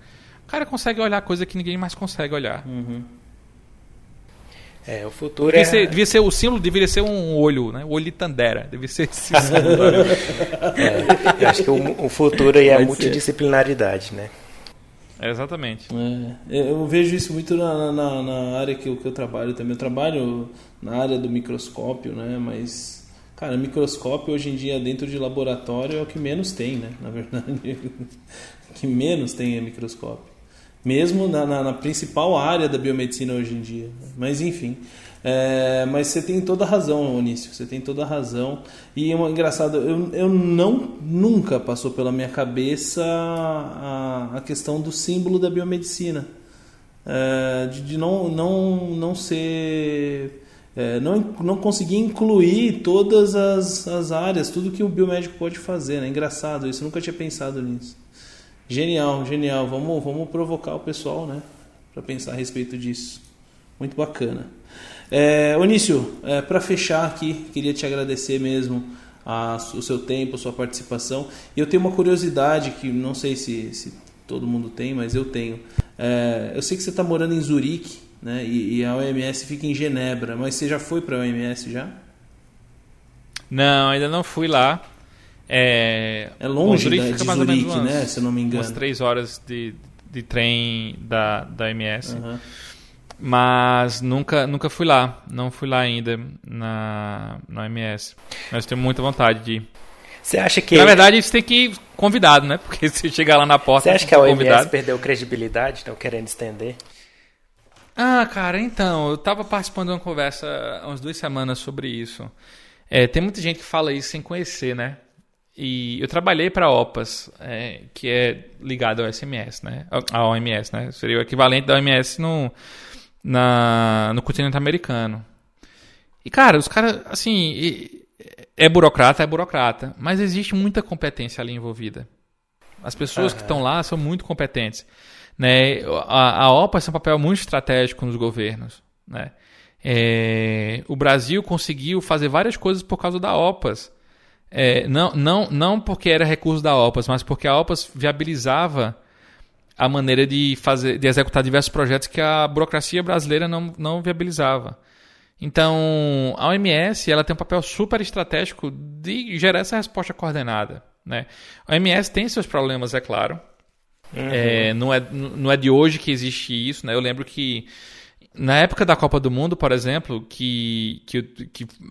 S3: consegue olhar coisa que ninguém mais consegue olhar.
S1: Uhum.
S4: O futuro
S3: devia ser o símbolo, deveria ser um olho, né? O olho de Tandera. Devia ser esse símbolo.
S4: eu acho que o futuro aí é a multidisciplinaridade, né?
S3: Exatamente.
S1: Eu vejo isso muito na área que eu trabalho também. Eu trabalho na área do microscópio, né? Mas, cara, microscópio hoje em dia dentro de laboratório é o que menos tem, né? Na verdade, o que menos tem é microscópio. Mesmo na principal área da biomedicina hoje em dia. Mas, enfim. Mas você tem toda a razão, Onísio. Você tem toda a razão. E engraçado, eu nunca passou pela minha cabeça a questão do símbolo da biomedicina. De não ser... não conseguir incluir todas as áreas, tudo que o biomédico pode fazer, né? Engraçado isso, eu nunca tinha pensado nisso. Genial. Vamos provocar o pessoal, né? Para pensar a respeito disso. Muito bacana. Onísio, para fechar aqui, queria te agradecer mesmo o seu tempo, a sua participação. E eu tenho uma curiosidade que não sei se todo mundo tem, mas eu tenho. Eu sei que você está morando em Zurique, né? E a OMS fica em Genebra, mas você já foi para a OMS já?
S3: Não, ainda não fui lá.
S1: É longe de Zurique, né? Se eu não me engano.
S3: Umas 3 horas de trem da OMS. Uhum. Mas nunca fui lá. Não fui lá ainda na OMS. Mas tenho muita vontade de ir.
S4: Você acha que...
S3: Na verdade, você tem que ir convidado, né? Porque se chegar lá na porta...
S4: Você acha que a OMS perdeu credibilidade? Estão querendo estender?
S3: Cara, então... Eu estava participando de uma conversa há umas 2 semanas sobre isso. Tem muita gente que fala isso sem conhecer, né? E eu trabalhei para a OPAS, que é ligado ao SMS, né? A OMS, né? Seria o equivalente da OMS no continente americano. E, cara, os caras, assim... É burocrata, mas existe muita competência ali envolvida. As pessoas que estão lá são muito competentes, né? A OPAS tem um papel muito estratégico nos governos, né? O Brasil conseguiu fazer várias coisas por causa da OPAS. Não porque era recurso da OPAS, mas porque a OPAS viabilizava a maneira de executar diversos projetos que a burocracia brasileira não viabilizava. Então, a OMS ela tem um papel super estratégico de gerar essa resposta coordenada, né? A OMS tem seus problemas, é claro. Não é de hoje que existe isso, né? Eu lembro que na época da Copa do Mundo, por exemplo, que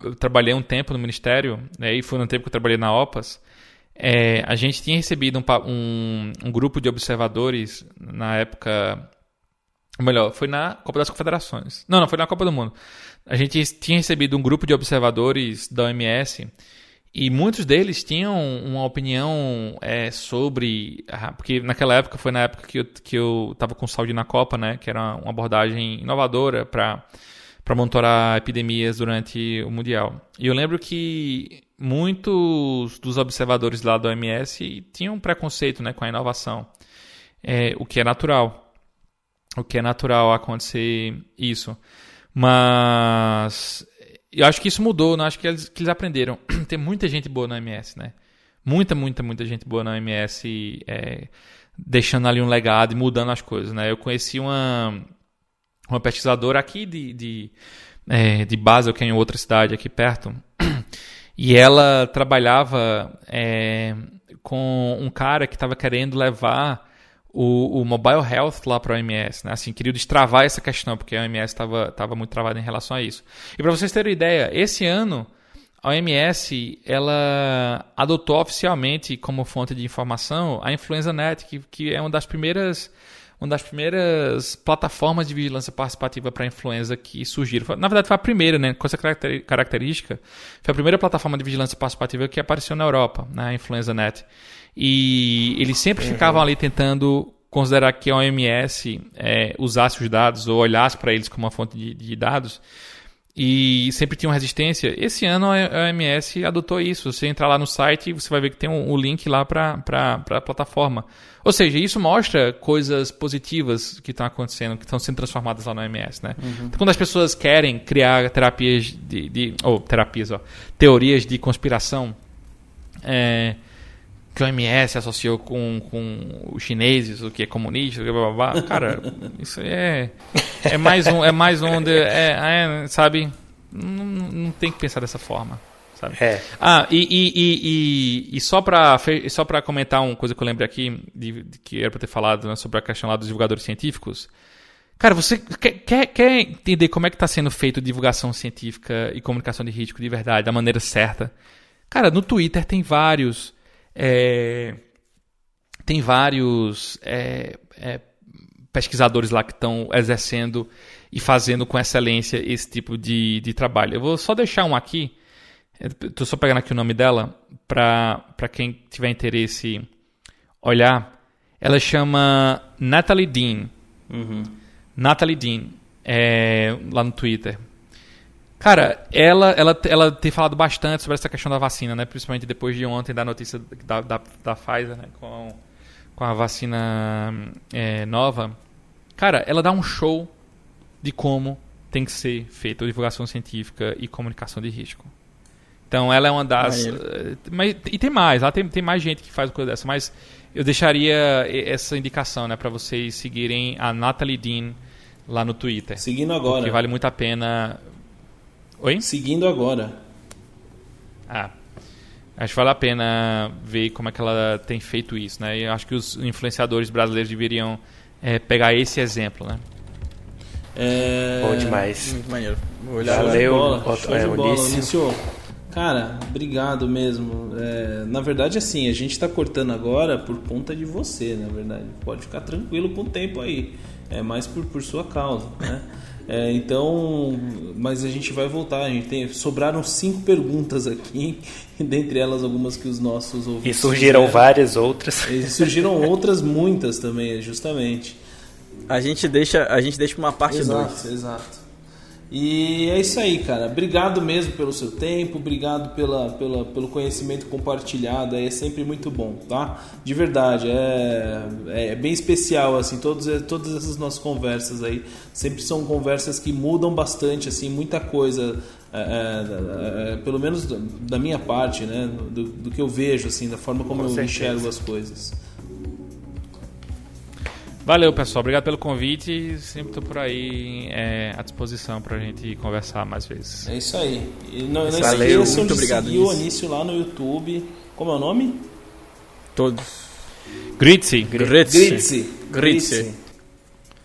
S3: eu trabalhei um tempo no Ministério, né? E foi no tempo que eu trabalhei na OPAS, a gente tinha recebido um grupo de observadores na época... Ou melhor, foi na Copa das Confederações. Não, foi na Copa do Mundo. A gente tinha recebieu um grupo de observadores da OMS e muitos deles tinham uma opinião sobre... Porque naquela época, foi na época que eu estava com saúde na Copa, né? Que era uma abordagem inovadora para monitorar epidemias durante o Mundial. E eu lembro que muitos dos observadores lá da OMS tinham um preconceito, né, com a inovação. O que é natural. O que é natural acontecer isso. Mas eu acho que isso mudou, né? Acho que eles aprenderam. Tem muita gente boa na OMS, né? Muita gente boa na OMS deixando ali um legado e mudando as coisas, né? Eu conheci uma pesquisadora aqui de Basel, que é em outra cidade aqui perto, e ela trabalhava com um cara que estava querendo levar o Mobile Health lá para a OMS, né? Assim, queria destravar essa questão, porque a OMS estava muito travada em relação a isso. E para vocês terem ideia, esse ano a OMS ela adotou oficialmente como fonte de informação a InfluenzaNet, que é uma das primeiras plataformas de vigilância participativa para a influenza que surgiram. Na verdade, foi a primeira, né? Com essa característica, foi a primeira plataforma de vigilância participativa que apareceu na Europa, né? A InfluenzaNet. E eles sempre ficavam ali tentando considerar que a OMS usasse os dados ou olhasse para eles como uma fonte de dados, e sempre tinham resistência. Esse ano a OMS adotou isso. Você entrar lá no site, você vai ver que tem um link lá para a plataforma. Ou seja, isso mostra coisas positivas que estão acontecendo, que estão sendo transformadas lá na OMS, né? Então, quando as pessoas querem criar teorias de conspiração, que o OMS associou com os chineses, o que é comunista, blá, blá, blá. Cara, isso é mais sabe? Não tem que pensar dessa forma, sabe? E só para comentar uma coisa que eu lembro aqui, que era para ter falado, né, sobre a questão lá dos divulgadores científicos. Cara, você quer entender como é que está sendo feita divulgação científica e comunicação de risco de verdade, da maneira certa? Cara, no Twitter tem vários pesquisadores lá que estão exercendo e fazendo com excelência esse tipo de trabalho. Eu vou só deixar um aqui, estou só pegando aqui o nome dela, para quem tiver interesse olhar. Ela chama Natalie Dean. Natalie Dean, lá no Twitter. Cara, ela tem falado bastante sobre essa questão da vacina, né? Principalmente depois de ontem da notícia da Pfizer, né? Com a vacina nova. Cara, ela dá um show de como tem que ser feita a divulgação científica e comunicação de risco. Então ela é uma das... Mas, e tem mais, lá tem mais gente que faz coisa dessa, mas eu deixaria essa indicação, né, para vocês seguirem a Natalie Dean lá no Twitter.
S1: Seguindo agora.
S3: Porque vale muito a pena... Oi?
S1: Seguindo agora.
S3: Acho que vale a pena ver como é que ela tem feito isso, né? E eu acho que os influenciadores brasileiros deveriam pegar esse exemplo, né?
S4: Bom demais.
S2: Muito maneiro. Vou
S1: Show
S2: olhar.
S1: de bola,
S4: Valeu,
S1: show de bola,
S4: Onísio.
S1: Onísio. Cara, obrigado mesmo. Na verdade, assim, a gente tá cortando agora por conta de você, na verdade. Pode ficar tranquilo com o tempo aí. É mais por sua causa, né? Então, mas a gente vai voltar. Sobraram 5 perguntas aqui, dentre elas algumas que os nossos ouvintes
S4: E surgiram
S1: fizeram.
S4: várias outras.
S1: E surgiram outras muitas também, justamente.
S2: A gente deixa pra uma parte 2.
S1: Exato. E é isso aí, cara. Obrigado mesmo pelo seu tempo, obrigado pelo conhecimento compartilhado. É sempre muito bom, tá? De verdade, é bem especial, assim, todas essas nossas conversas aí sempre são conversas que mudam bastante, assim, muita coisa, pelo menos da minha parte, né? Do que eu vejo, assim, da forma como
S4: Com
S1: eu
S4: certeza.
S1: enxergo as coisas.
S3: Valeu, pessoal. Obrigado pelo convite. Sempre estou por aí à disposição para a gente conversar mais vezes.
S1: É isso aí. E não
S4: Valeu,
S1: esqueçam
S2: muito
S1: de
S2: obrigado,
S1: seguir o
S2: Onísio.
S1: Onísio lá no YouTube. Como é o nome?
S2: Todos.
S3: Gritzy.
S1: Gritzy.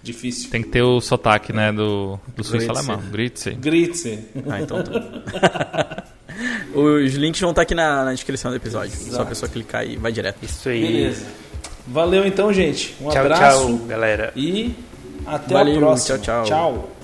S1: Difícil.
S3: Tem que ter o sotaque, né, do suíço
S2: Gritzy.
S3: alemão. Gritzy.
S1: Gritzy.
S2: Então tá. Os links vão estar aqui na descrição do episódio. Só a pessoa clicar e vai direto.
S4: Isso aí.
S1: Beleza. Valeu então, gente. Um
S4: Tchau,
S1: abraço.
S4: tchau, galera.
S1: E até
S2: Valeu,
S1: a próxima.
S2: tchau, tchau.
S1: Tchau.